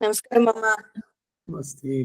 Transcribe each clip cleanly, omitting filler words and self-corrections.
ನಮಸ್ಕಾರ ಮಾಮ. ಮಸ್ತಿ.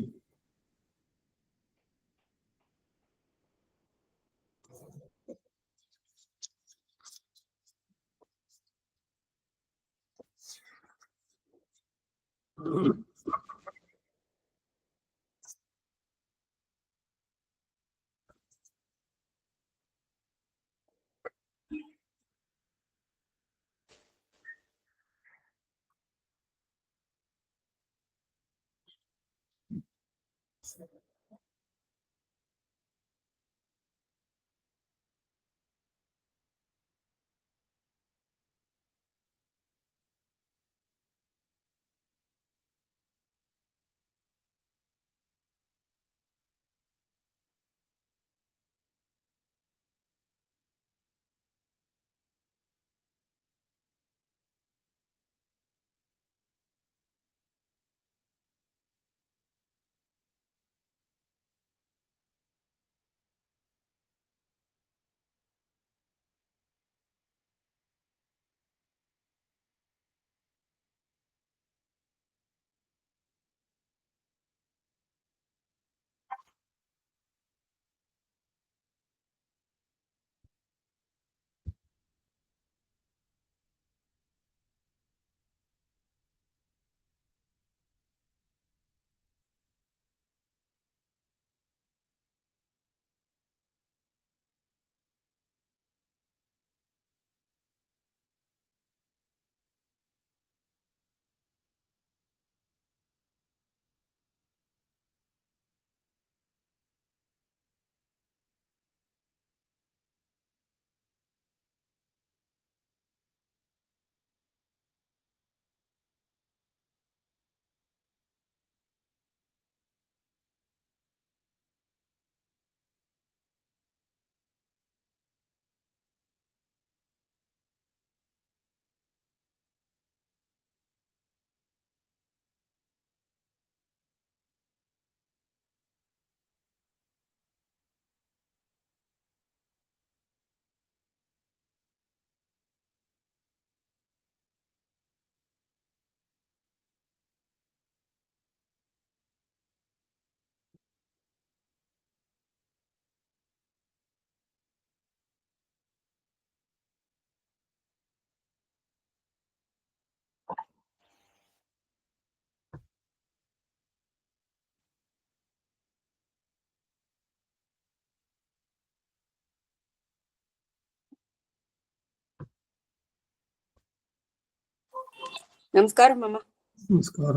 ನಮಸ್ಕಾರ ಮಾಮ. ನಮಸ್ಕಾರ.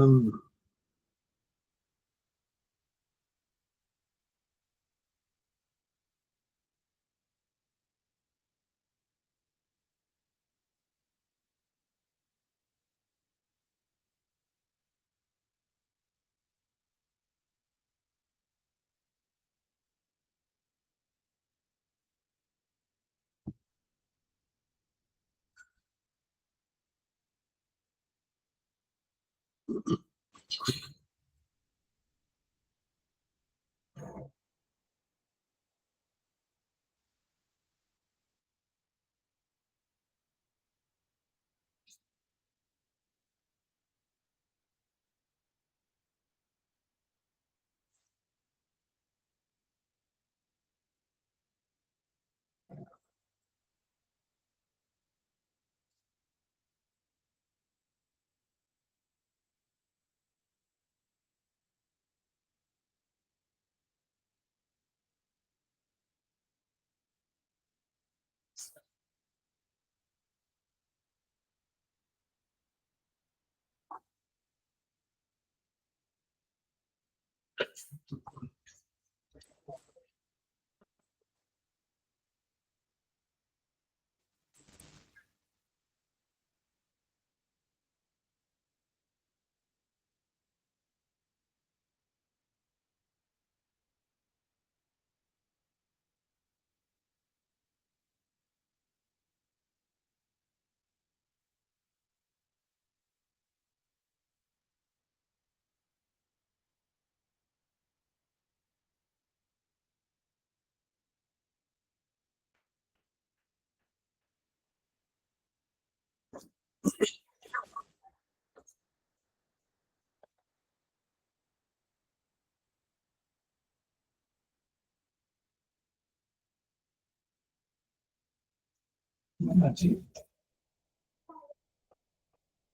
Manaci.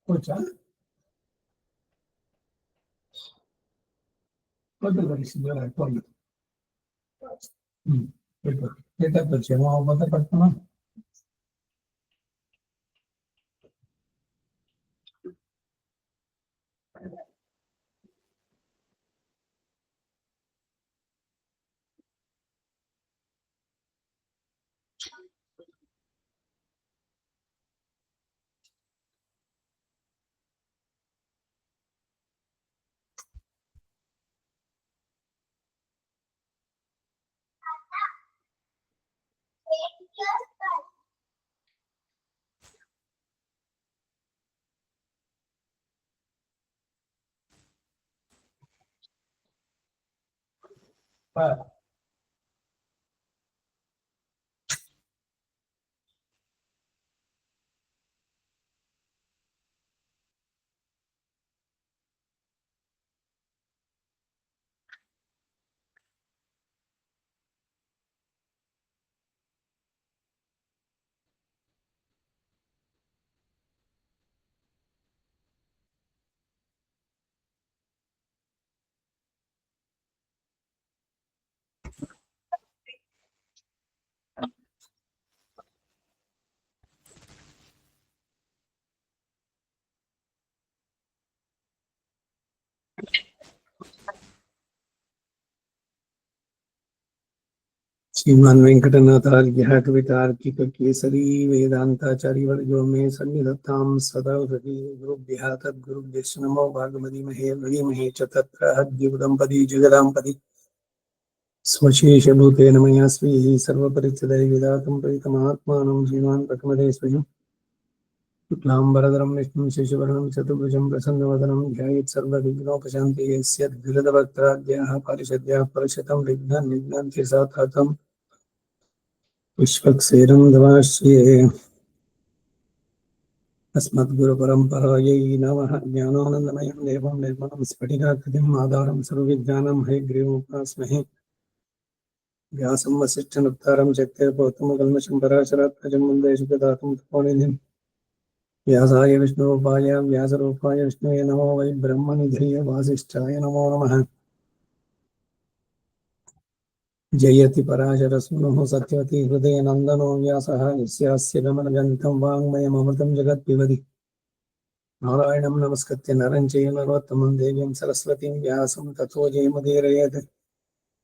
Kocha. Quando la signora poi. Ecco, che tanto c'è una volta qualcuno? श्रीमान वेंकटनाथार्य कवितार्किक केसरी वेदांताचार्यवर्यो मे सन्निधत्तां सदा हृदि गुरुभ्यः तद्गुरुभ्यश्च नमो भागवतीमहे महीमहे च तत्र हद्युदम्पदी जगदाम्पदी स्वशेषभूतेन मया स्वीः सर्वपरिच्छिदैर्विधातं परितमात्मानं श्रीमान् प्रकमदे स्वयं शुक्लाम्बरधरं विष्णुं शशिवर्णं चतुर्भुजं प्रसन्नवदनं ध्यायेत् सर्वविघ्नोपशान्तिः यस्यद्विरदवक्त्राद्याः पारिषद्याः परशतं विघ्नान् विघ्नान्ति सात्तं विश्वक्सेनं दवाश्रये अस्मद्गुरुपरम्परायै नमः। ज्ञानानन्दमयं देवं निर्मलं स्फटिकाकृतिम् आधारं सर्वविद्यानां हयग्रीवमुपास्महे। व्यासं वसिष्ठनप्तारं शक्तिर्भवतुमकल्मषं पराशरात्मजं वन्दे सुखदातं तपोनिधिं व्यासाय विष्णुरूपाय व्यासरूपाय विष्णुवे नमो वै ब्रह्मनिधये वासिष्ठाय नमो नमः। जयति पराशरसूनुः सत्यवती हृदयनन्दनो व्यासः यस्यास्य गमनगन्तं वाङ्मयममृतं जगत्पिबति नारायणं नमस्कृत्य नरं चैव नरोत्तमं देवीं सरस्वतीं व्यासं ततो जयमुदीरयेत्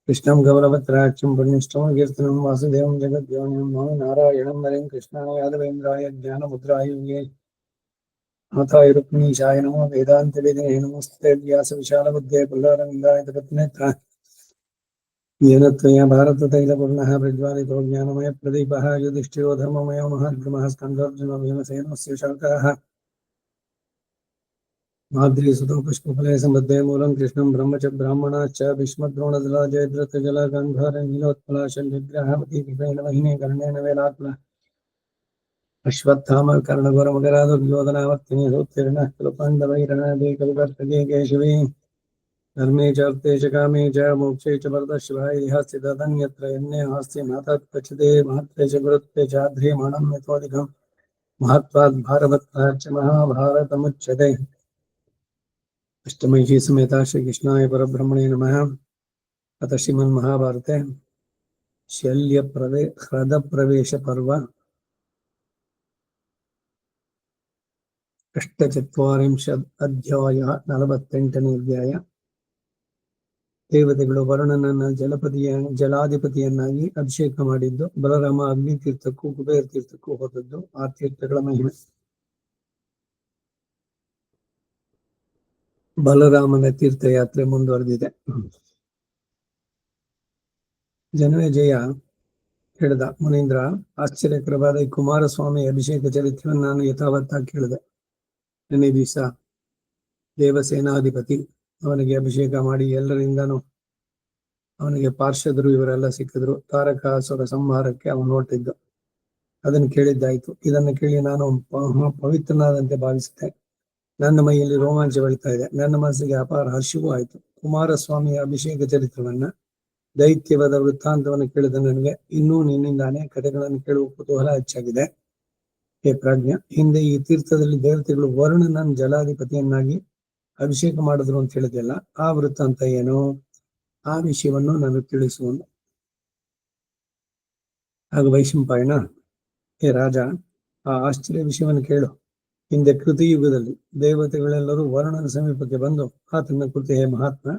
कृष्णं गौरवत्राच्यं पुण्यष्टमकीर्तनं वासुदेवं जगद्योनिं नमो नारायणं नरें कृष्णाय यादवेन्द्राय ज्ञानमुद्राय विये नाथाय रुक्मिणीशाय नमो वेदान्तवेदिने नमस्ते व्यासविशालबुद्धे पुल्लारविन्दाय तपत्नेत्र येन त्वया भारततैलपूर्णः प्रज्वालितो ज्ञानमयप्रदीपः युधिष्ठिरो धर्ममयो महाद्गमः स्कन्धार्जुनो भीमसेनस्य शाखाः माद्रीसुतो पुष्पफले सम्बद्धे मूलं कृष्णं ब्रह्म च ब्राह्मणाश्च भीष्मद्रोणदला जयद्रथजलगान्धारनीलोत्पलाशल्यग्रहावती कृपेण वहिने कर्णेन वेलात्मनः अश्वत्थामा कर्णघोरमकरादुर्योधनावर्तिनी सोत्तीर्णः खलु पाण्डवैरणादेकविवर्तके केशवे धर्मे चार्थे च कामे च मोक्षे च वरदशिवाय इहास्ति तदन्यत्र यन्ने हास्ति नाथत्पचते महत्ते च गुरुत्वे चाध्रीमाणं यतोऽधिकं महत्त्वात् भारवत्ताच्च महाभारतमुच्यते। अष्टमहिषी समेता श्रीकृष्णाय परब्रह्मणे नमः। अथ श्रीमन्महाभारते ह्रदप्रवेश पर्व अष्टचत्वारिंशत् अध्यायः 48ನೇ अध्याय। ದೇವತೆಗಳು ವರುಣನನ್ನ ಜಲಾಧಿಪತಿಯನ್ನಾಗಿ ಅಭಿಷೇಕ ಮಾಡಿದ್ದು, ಬಲರಾಮ ಅಗ್ನಿ ತೀರ್ಥಕ್ಕೂ ಕುಬೇರ ತೀರ್ಥಕ್ಕೂ ಹೋದದ್ದು, ಆ ತೀರ್ಥಗಳ ಮಹಿಮೆ. ಬಲರಾಮನ ತೀರ್ಥಯಾತ್ರೆ ಮುಂದುವರೆದಿದೆ. ಜನಮೇಜಯ ಹೇಳಿದ, ಮುನೀಂದ್ರ, ಆಶ್ಚರ್ಯಕರವಾದ ಈ ಕುಮಾರಸ್ವಾಮಿ ಅಭಿಷೇಕ ಚರಿತ್ರೆಯನ್ನು ನಾನು ಯಥಾವತ್ತಾಗಿ ಕೇಳಿದೆ. ನೆನೆ ದಿವಸ ದೇವಸೇನಾಧಿಪತಿ ಅವನಿಗೆ ಅಭಿಷೇಕ ಮಾಡಿ ಎಲ್ಲರಿಂದನೂ ಅವನಿಗೆ ಪಾರ್ಷದರು ಇವರೆಲ್ಲ ಸಿಕ್ಕಿದ್ರು. ತಾರಕಾಸುರ ಸಂಹಾರಕ್ಕೆ ಅವನು ಹೊರಟಿದ್ದು. ಅದನ್ನು ಕೇಳಿದ್ದಾಯ್ತು. ಇದನ್ನು ಕೇಳಿ ನಾನು ಪವಿತ್ರನಾದಂತೆ ಭಾವಿಸಿದೆ. ನನ್ನ ಮೈಯಲ್ಲಿ ರೋಮಾಂಚ ಬೆಳೀತಾ ಇದೆ. ನನ್ನ ಮನಸ್ಸಿಗೆ ಅಪಾರ ಹರ್ಷವೂ ಆಯಿತು. ಕುಮಾರಸ್ವಾಮಿಯ ಅಭಿಷೇಕ ಚರಿತ್ರವನ್ನ, ದೈತ್ಯವದ ವೃತ್ತಾಂತವನ್ನು ಕೇಳಿದ ನನಗೆ ಇನ್ನೂ ನಿನ್ನಿಂದ ಅನೇಕ ಕಥೆಗಳನ್ನು ಕೇಳುವ ಕುತೂಹಲ ಹೆಚ್ಚಾಗಿದೆ. ಹೇ ಪ್ರಾಜ್ಞ, ಹಿಂದೆ ಈ ತೀರ್ಥದಲ್ಲಿ ದೇವತೆಗಳು ವರುಣನನ್ನು ಜಲಾಧಿಪತಿಯನ್ನಾಗಿ ಅಭಿಷೇಕ ಮಾಡಿದ್ರು ಅಂತ ಹೇಳಿದೆಯಲ್ಲ, ಆ ವೃತ್ತಾಂತ ಏನು? ಆ ವಿಷಯವನ್ನು ನಾನು ತಿಳಿಸುವನು. ಆಗ ವೈಶಂಪಾಯನ, ಹೇ ರಾಜ, ಆ ಆಶ್ಚರ್ಯ ವಿಷಯವನ್ನು ಕೇಳು. ಹಿಂದೆ ಕೃತಿಯುಗದಲ್ಲಿ ದೇವತೆಗಳೆಲ್ಲರೂ ವರುಣನ ಸಮೀಪಕ್ಕೆ ಬಂದು ಆತನ ಕೃತಿ, ಹೇ ಮಹಾತ್ಮ,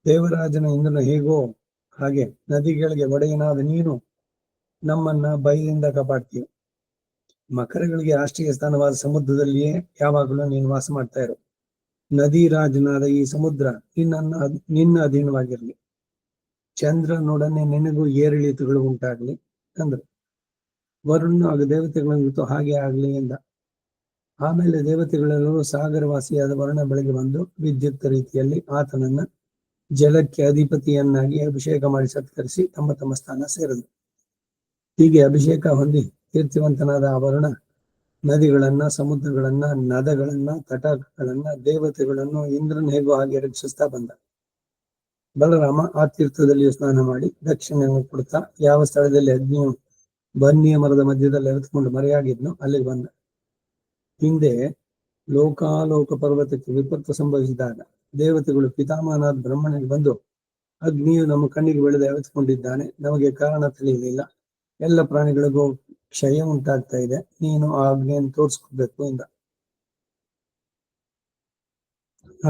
ದೇವರಾಜನ ಇಂದ್ರನ ಹೇಗೋ ಹಾಗೆ ನದಿಗಳಿಗೆ ಒಡೆಯನಾದ ನೀನು ನಮ್ಮನ್ನ ಭಯದಿಂದ ಕಾಪಾಡ್ತೀವಿ. ಮಕರಗಳಿಗೆ ಆಶ್ರಯ ಸ್ಥಾನವಾದ ಸಮುದ್ರದಲ್ಲಿಯೇ ಯಾವಾಗಲೂ ನೀನು ವಾಸ ಮಾಡ್ತಾ ಇರು. ನದಿ ರಾಜನಾದ ಈ ಸಮುದ್ರ ನಿನ್ನ ಅಧೀನವಾಗಿರ್ಲಿ. ಚಂದ್ರನೊಡನೆ ನಿನಗೂ ಏರಿಳಿತಗಳು ಉಂಟಾಗ್ಲಿ ಅಂದ್ರು. ವರುಣ ಆಗ ದೇವತೆಗಳಿಗೂ ಹಾಗೆ ಆಗ್ಲಿ ಎಂದ. ಆಮೇಲೆ ದೇವತೆಗಳೆಲ್ಲರೂ ಸಾಗರವಾಸಿಯಾದ ವರುಣ ಬೆಳಗ್ಗೆ ಬಂದು ವಿದ್ಯುಕ್ತ ರೀತಿಯಲ್ಲಿ ಆತನನ್ನ ಜಲಕ್ಕೆ ಅಧಿಪತಿಯನ್ನಾಗಿ ಅಭಿಷೇಕ ಮಾಡಿ ಸತ್ಕರಿಸಿ ತಮ್ಮ ತಮ್ಮ ಸ್ಥಾನ ಸೇರಿದ್ರು. ಹೀಗೆ ಅಭಿಷೇಕ ಹೊಂದಿ ಕೀರ್ತಿವಂತನಾದ ಆ ವರುಣ ನದಿಗಳನ್ನ, ಸಮುದ್ರಗಳನ್ನ, ನದಗಳನ್ನ, ತಟಾಕಗಳನ್ನ, ದೇವತೆಗಳನ್ನು ಇಂದ್ರನ ಹೇಗೋ ಹಾಗೆ ರಕ್ಷಿಸ್ತಾ ಬಂದ. ಬಲರಾಮ ಆ ತೀರ್ಥದಲ್ಲಿ ಸ್ನಾನ ಮಾಡಿ ದಕ್ಷಿಣೆಯನ್ನು ಕೊಡ್ತಾ ಯಾವ ಸ್ಥಳದಲ್ಲಿ ಅಗ್ನಿಯು ಬನ್ನಿಯ ಮರದ ಮಧ್ಯದಲ್ಲಿ ಎರೆದುಕೊಂಡು ಮರೆಯಾಗಿದ್ನೋ ಅಲ್ಲಿಗೆ ಬಂದ. ಹಿಂದೆ ಲೋಕಾಲೋಕ ಪರ್ವತಕ್ಕೆ ವಿಪತ್ತು ಸಂಭವಿಸಿದಾಗ ದೇವತೆಗಳು ಪಿತಾಮಹನಾದ ಬ್ರಹ್ಮನಿಗೆ ಬಂದು, ಅಗ್ನಿಯು ನಮ್ಮ ಕಣ್ಣಿಗೆ ಬೆಳೆದು ಎಳೆದುಕೊಂಡಿದ್ದಾನೆ, ನಮಗೆ ಕಾರಣ ತಿಳಿಯಲಿಲ್ಲ, ಎಲ್ಲ ಪ್ರಾಣಿಗಳಿಗೂ ಕ್ಷಯ ಉಂಟಾಗ್ತಾ ಇದೆ, ನೀನು ಆ ಅಗ್ನಿಯನ್ನು ತೋರಿಸ್ಕೊಡ್ಬೇಕು ಎಂದ.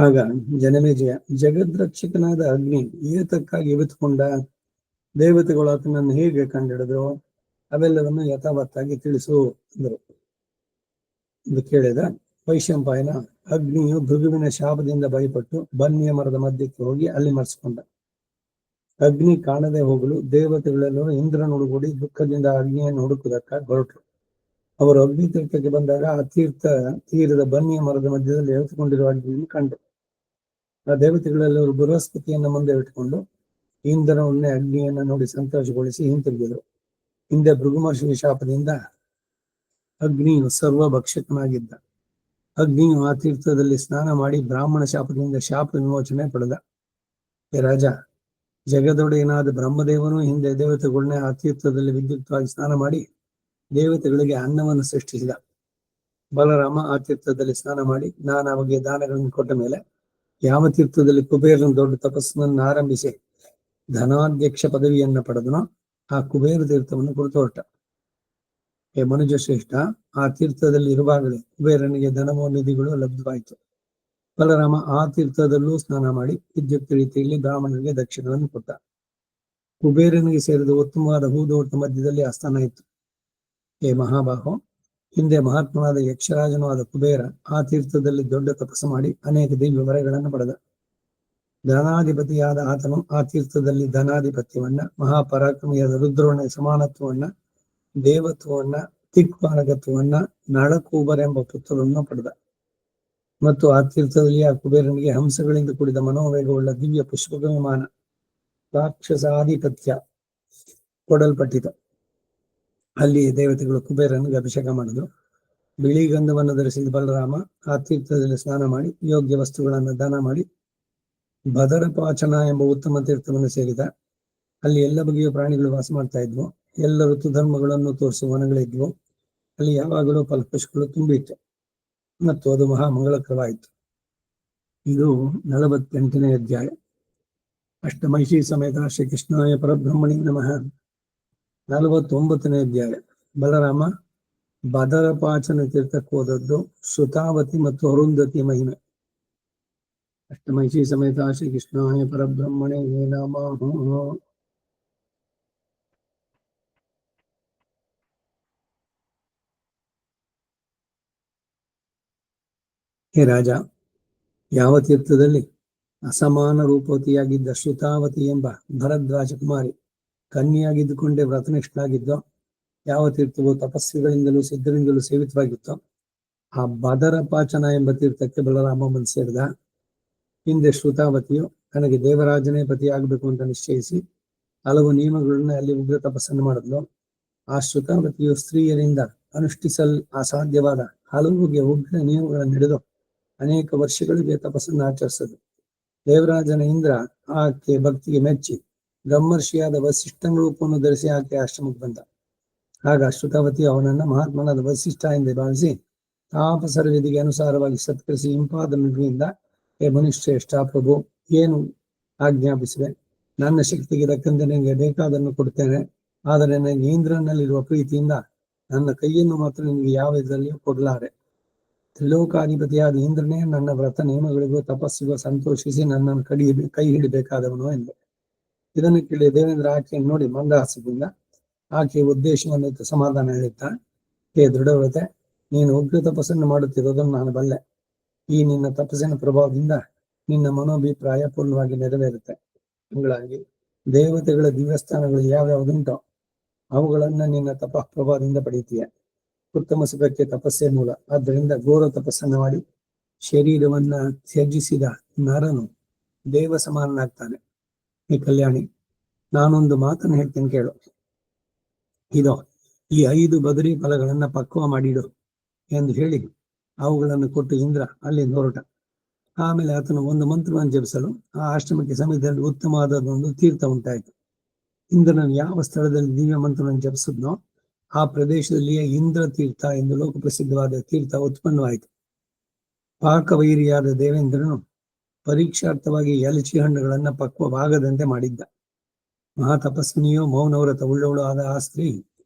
ಆಗ ಜನಮೇಜಯ, ಜಗದ್ರಕ್ಷಕನಾದ ಅಗ್ನಿ ಏತಕ್ಕಾಗಿ ಇಳಿದುಕೊಂಡ, ದೇವತೆಗಳು ಆತನನ್ನು ಹೇಗೆ ಕಂಡಿಡಿದ್ರು, ಅವೆಲ್ಲವನ್ನು ಯಥಾವತ್ತಾಗಿ ತಿಳಿಸು ಅಂದರು. ಎಂದು ಕೇಳಿದ ವೈಶಂಪಾಯನ, ಅಗ್ನಿಯು ಭೃಗುವಿನ ಶಾಪದಿಂದ ಭಯಪಟ್ಟು ಬನ್ನಿಯ ಮರದ ಮಧ್ಯಕ್ಕೆ ಹೋಗಿ ಅಲ್ಲಿ ಮರೆಸಿಕೊಂಡ. ಅಗ್ನಿ ಕಾಣದೆ ಹೋಗಲು ದೇವತೆಗಳೆಲ್ಲರೂ ಇಂದ್ರನೊಡಗೂಡಿ ದುಃಖದಿಂದ ಅಗ್ನಿಯನ್ನು ಹುಡುಕುವುದಕ್ಕಾಗಿ ಹೊರಟರು. ಅವರು ಅಗ್ನಿ ತೀರ್ಥಕ್ಕೆ ಬಂದಾಗ ಆ ತೀರದ ಬನ್ನಿಯ ಮರದ ಮಧ್ಯದಲ್ಲಿ ಎಳೆದುಕೊಂಡಿರುವ ಅಗ್ನಿಯನ್ನು ಕಂಡು ಆ ದೇವತೆಗಳೆಲ್ಲರೂ ಬೃಹಸ್ಪತಿಯನ್ನು ಮುಂದೆ ಇಟ್ಟುಕೊಂಡು ಇಂದ್ರನೊಡನೆ ಅಗ್ನಿಯನ್ನು ನೋಡಿ ಸಂತೋಷಗೊಳಿಸಿ ಹಿಂತಿರುಗಿದರು. ಹಿಂದೆ ಭೃಗುಮಹರ್ಷಿಯ ಶಾಪದಿಂದ ಅಗ್ನಿಯು ಸರ್ವಭಕ್ಷಕನಾಗಿದ್ದ. ಅಗ್ನಿಯು ಆ ತೀರ್ಥದಲ್ಲಿ ಸ್ನಾನ ಮಾಡಿ ಬ್ರಾಹ್ಮಣ ಶಾಪದಿಂದ ಶಾಪ ವಿಮೋಚನೆ ಪಡೆದ. ಹೇ ರಾಜ, ಜಗದೊಡೆಯನಾದ ಬ್ರಹ್ಮದೇವನು ಹಿಂದೆ ದೇವತೆಗಳನ್ನೇ ಆ ತೀರ್ಥದಲ್ಲಿ ವಿದ್ಯುಕ್ತವಾಗಿ ಸ್ನಾನ ಮಾಡಿ ದೇವತೆಗಳಿಗೆ ಅನ್ನವನ್ನು ಸೃಷ್ಟಿಸಿದ. ಬಲರಾಮ ಆ ತೀರ್ಥದಲ್ಲಿ ಸ್ನಾನ ಮಾಡಿ ನಾನಾ ಬಗೆಯ ದಾನಗಳನ್ನು ಕೊಟ್ಟ ಮೇಲೆ ಯಾವ ತೀರ್ಥದಲ್ಲಿ ಕುಬೇರನ ದೊಡ್ಡ ತಪಸ್ಸನ್ನು ಆರಂಭಿಸಿ ಧನಾಧ್ಯಕ್ಷ ಪದವಿಯನ್ನ ಪಡೆದನೋ ಆ ಕುಬೇರ ತೀರ್ಥವನ್ನು ಕುರಿತು ಹೊರಟ. ಹೇ ಮನುಜ ಶ್ರೇಷ್ಠ, ಆ ತೀರ್ಥದಲ್ಲಿ ಇರುವಾಗಲೇ ಕುಬೇರನಿಗೆ ಧನವೋ ನಿಧಿಗಳು ಲಭ್ಯವಾಯಿತು. ಬಲರಾಮ ಆ ತೀರ್ಥದಲ್ಲೂ ಸ್ನಾನ ಮಾಡಿ ವಿದ್ಯುಕ್ತ ರೀತಿಯಲ್ಲಿ ಬ್ರಾಹ್ಮಣರಿಗೆ ದಕ್ಷಿಣವನ್ನು ಕೊಟ್ಟ. ಕುಬೇರನಿಗೆ ಸೇರಿದ ಉತ್ತಮವಾದ ಹೂದೋಟ ಮಧ್ಯದಲ್ಲಿ ಆಸ್ಥಾನ ಇತ್ತು. ಹೇ ಮಹಾಬಾಹೋ, ಹಿಂದೆ ಮಹಾತ್ಮನಾದ ಯಕ್ಷರಾಜನೂ ಆದ ಕುಬೇರ ಆ ತೀರ್ಥದಲ್ಲಿ ದೊಡ್ಡ ತಪಸ್ಸು ಮಾಡಿ ಅನೇಕ ದಿವ್ಯ ವರಗಳನ್ನು ಪಡೆದ. ಧನಾಧಿಪತಿಯಾದ ಆತನು ಆ ತೀರ್ಥದಲ್ಲಿ ಧನಾಧಿಪತ್ಯವನ್ನ, ಮಹಾಪರಾಕ್ರಮಿಯಾದ ರುದ್ರನ ಸಮಾನತ್ವವನ್ನ, ದೇವತ್ವವನ್ನ, ದಿಕ್ಪಾಲಕತ್ವವನ್ನ, ನಳಕೂಬರೆಂಬ ಪುತ್ರರನ್ನು ಪಡೆದ. ಮತ್ತು ಆ ತೀರ್ಥದಲ್ಲಿ ಆ ಕುಬೇರನಿಗೆ ಹಂಸಗಳಿಂದ ಕೂಡಿದ ಮನೋವೇಗವುಳ್ಳ ದಿವ್ಯ ಪುಷ್ಪಕ ವಿಮಾನ ರಾಕ್ಷಸಾಧಿಪತ್ಯ ಕೊಡಲ್ಪಟ್ಟಿತು. ಅಲ್ಲಿ ದೇವತೆಗಳು ಕುಬೇರನಿಗೆ ಅಭಿಷೇಕ ಮಾಡಿದ್ರು. ಬಿಳಿ ಗಂಧವನ್ನು ಧರಿಸಿದ ಬಲರಾಮ ಆ ತೀರ್ಥದಲ್ಲಿ ಸ್ನಾನ ಮಾಡಿ ಯೋಗ್ಯ ವಸ್ತುಗಳನ್ನು ದಾನ ಮಾಡಿ ಭದರಪಾಚನ ಎಂಬ ಉತ್ತಮ ತೀರ್ಥವನ್ನು ಸೇರಿದ. ಅಲ್ಲಿ ಎಲ್ಲ ಬಗೆಯ ಪ್ರಾಣಿಗಳು ವಾಸ ಮಾಡ್ತಾ ಇದ್ವು. ಎಲ್ಲ ಋತು ಧರ್ಮಗಳನ್ನು ತೋರಿಸುವ ವನಗಳಿದ್ವು. ಅಲ್ಲಿ ಯಾವಾಗಲೂ ಫಲಪುಷ್ಪಗಳು ತುಂಬಿತ್ತು ಮತ್ತು ಅದು ಮಹಾ ಮಂಗಳಕರವಾಯಿತು. ಇದು 48ನೇ ಅಧ್ಯಾಯ. ಅಷ್ಟಮೈಷಿ ಸಮೇತ ಶ್ರೀಕೃಷ್ಣಾಯ ಪರಬ್ರಹ್ಮಣಿ ನಮಃ. 49ನೇ ಅಧ್ಯಾಯ. ಬಲರಾಮ ಬದರಪಾಚನ ತೀರ್ಥಕ್ಕೆ ಹೋದದ್ದು, ಸುತಾವತಿ ಮತ್ತು ಅರುಂಧತಿ ಮಹಿಮೆ. ಅಷ್ಟಮೈಷಿ ಸಮೇತ ಶ್ರೀಕೃಷ್ಣಾಯ ಪರಬ್ರಹ್ಮಣೇ ನಮಃ. ಹೇ ರಾಜ, ಯಾವ ತೀರ್ಥದಲ್ಲಿ ಅಸಮಾನ ರೂಪವತಿಯಾಗಿದ್ದ ಶ್ರುತಾವತಿ ಎಂಬ ಭರದ್ವಾಜ ಕುಮಾರಿ ಕನ್ಯೆಯಾಗಿದ್ದುಕೊಂಡೇ ವ್ರತನಿಷ್ಠಾಗಿದ್ದೋ, ಯಾವ ತೀರ್ಥವು ತಪಸ್ವಿಗಳಿಂದಲೂ ಸಿದ್ಧರಿಂದಲೂ ಸೇವಿತವಾಗಿತ್ತೋ ಆ ಬದರಪಾಚನ ಎಂಬ ತೀರ್ಥಕ್ಕೆ ಬಲರಾಮ ಬಂದು ಸೇರಿದ. ಹಿಂದೆ ಶ್ರುತಾವತಿಯು ತನಗೆ ದೇವರಾಜನೇ ಪತಿಯಾಗಬೇಕು ಅಂತ ನಿಶ್ಚಯಿಸಿ ಹಲವು ನಿಯಮಗಳನ್ನ ಅಲ್ಲಿ ಉಗ್ರ ತಪಸ್ಸನ್ನು ಮಾಡಿದ್ಲು. ಆ ಶ್ರುತಾವತಿಯು ಸ್ತ್ರೀಯರಿಂದ ಅನುಷ್ಠಿಸಲ್ ಅಸಾಧ್ಯವಾದ ಹಲವು ಬಗೆಯ ಉಗ್ರ ನಿಯಮಗಳನ್ನು ಹಿಡಿದು ಅನೇಕ ವರ್ಷಗಳಿಗೆ ತಪಸ್ಸನ್ನು ಆಚರಿಸದು. ದೇವರಾಜನ ಇಂದ್ರ ಆಕೆ ಭಕ್ತಿಗೆ ಮೆಚ್ಚಿ ಬ್ರಹ್ಮರ್ಷಿಯಾದ ವಸಿಷ್ಠನ ರೂಪವನ್ನು ಧರಿಸಿ ಆಕೆ ಆಶ್ರಮಕ್ಕೆ ಬಂದ. ಆಗ ಶ್ರುತವತಿ ಅವನನ್ನ ಮಹಾತ್ಮನಾದ ವಸಿಷ್ಠ ಎಂದು ಭಾವಿಸಿ ತಾಪಸರ ವಿಧಿಗೆ ಅನುಸಾರವಾಗಿ ಸತ್ಕರಿಸಿ ಇಂಪಾದ ನುಡಿಯಿಂದ, ಹೇ ಮನುಷ್ಯೇಷ್ಠ ಪ್ರಭು, ಏನು ಆಜ್ಞಾಪಿಸಿದೆ? ನನ್ನ ಶಕ್ತಿಗೆ ತಕ್ಕಂತೆ ನಿನಗೆ ಬೇಕಾದನ್ನು ಕೊಡ್ತೇನೆ. ಆದರೆ ನನಗೆ ಇಂದ್ರನಲ್ಲಿರುವ ಪ್ರೀತಿಯಿಂದ ನನ್ನ ಕೈಯನ್ನು ಮಾತ್ರ ನಿನಗೆ ಯಾವ ಇದರಲ್ಲಿಯೂ ಕೊಡಲಾರೆ. ತ್ರಿಲೋಕಾಧಿಪತಿಯಾದ ಇಂದ್ರನೇ ನನ್ನ ವ್ರತ ನಿಯಮಗಳಿಗೂ ತಪಸ್ಸಿಗೂ ಸಂತೋಷಿಸಿ ನನ್ನನ್ನು ಕೈ ಹಿಡಿಬೇಕಾದವನು ಎಂದು. ಇದನ್ನು ಕೇಳಿ ದೇವೇಂದ್ರ ಆಕೆಯನ್ನು ನೋಡಿ ಮಂದಹಾಸದಿಂದ ಆಕೆಯ ಉದ್ದೇಶವನ್ನು ಸಮಾಧಾನ ಹೇಳುತ್ತಾ, ಹೇ ದೃಢವ್ರತೆ, ನೀನು ಉಗ್ರ ತಪಸ್ಸನ್ನು ಮಾಡುತ್ತಿರುವುದನ್ನು ನಾನು ಬಲ್ಲೆ. ಈ ನಿನ್ನ ತಪಸ್ಸಿನ ಪ್ರಭಾವದಿಂದ ನಿನ್ನ ಮನೋಭಿಪ್ರಾಯ ಪೂರ್ಣವಾಗಿ ನೆರವೇರುತ್ತೆ. ಹಂಗಾಗಿ ದೇವತೆಗಳ ದಿವ್ಯಸ್ಥಾನಗಳು ಯಾವ್ಯಾವುದುಂಟೋ ಅವುಗಳನ್ನ ನಿನ್ನ ತಪಃ ಪ್ರಭಾವದಿಂದ ಪಡೆಯುತ್ತೀಯ. ಉತ್ತಮ ಸುಖಕ್ಕೆ ತಪಸ್ಸೇ ಮೂಲ. ಆದ್ದರಿಂದ ಘೋರ ತಪಸ್ಸನ್ನು ಮಾಡಿ ಶರೀರವನ್ನ ತ್ಯಜಿಸಿದ ನರನು ದೇವ ಸಮಾನನಾಗ್ತಾನೆ. ಈ ಕಲ್ಯಾಣಿ, ನಾನೊಂದು ಮಾತನ್ನು ಹೇಳ್ತೇನೆ ಕೇಳು. ಇದೋ ಈ 5 ಬದರಿ ಫಲಗಳನ್ನ ಪಕ್ವ ಮಾಡಿಡು ಎಂದು ಹೇಳಿ ಅವುಗಳನ್ನು ಕೊಟ್ಟು ಇಂದ್ರ ಅಲ್ಲಿಂದ ಹೊರಟ. ಆಮೇಲೆ ಆತನು ಒಂದು ಮಂತ್ರವನ್ನು ಜಪಿಸಲು ಆ ಆಶ್ರಮಕ್ಕೆ ಸಮೀಪದಲ್ಲಿ ಉತ್ತಮವಾದದೊಂದು ತೀರ್ಥ ಉಂಟಾಯಿತು. ಇಂದ್ರನು ಯಾವ ಸ್ಥಳದಲ್ಲಿ ದಿವ್ಯ ಮಂತ್ರವನ್ನು ಜಪಿಸಿದ್ನೋ ಆ ಪ್ರದೇಶದಲ್ಲಿಯೇ ಇಂದ್ರ ತೀರ್ಥ ಎಂದು ಲೋಕ ಪ್ರಸಿದ್ಧವಾದ ತೀರ್ಥ ಉತ್ಪನ್ನವಾಯಿತು. ಪಾಕವೈರಿಯಾದ ದೇವೇಂದ್ರನು ಪರೀಕ್ಷಾರ್ಥವಾಗಿ ಎಲಚಿ ಹಣ್ಣುಗಳನ್ನ ಪಕ್ವವಾಗದಂತೆ ಮಾಡಿದ್ದ. ಮಹಾತಪಸ್ವಿನಿಯೋ ಮೌನವ್ರತ ಉಳ್ಳವಳು ಆದ ಆ ಸ್ತ್ರೀ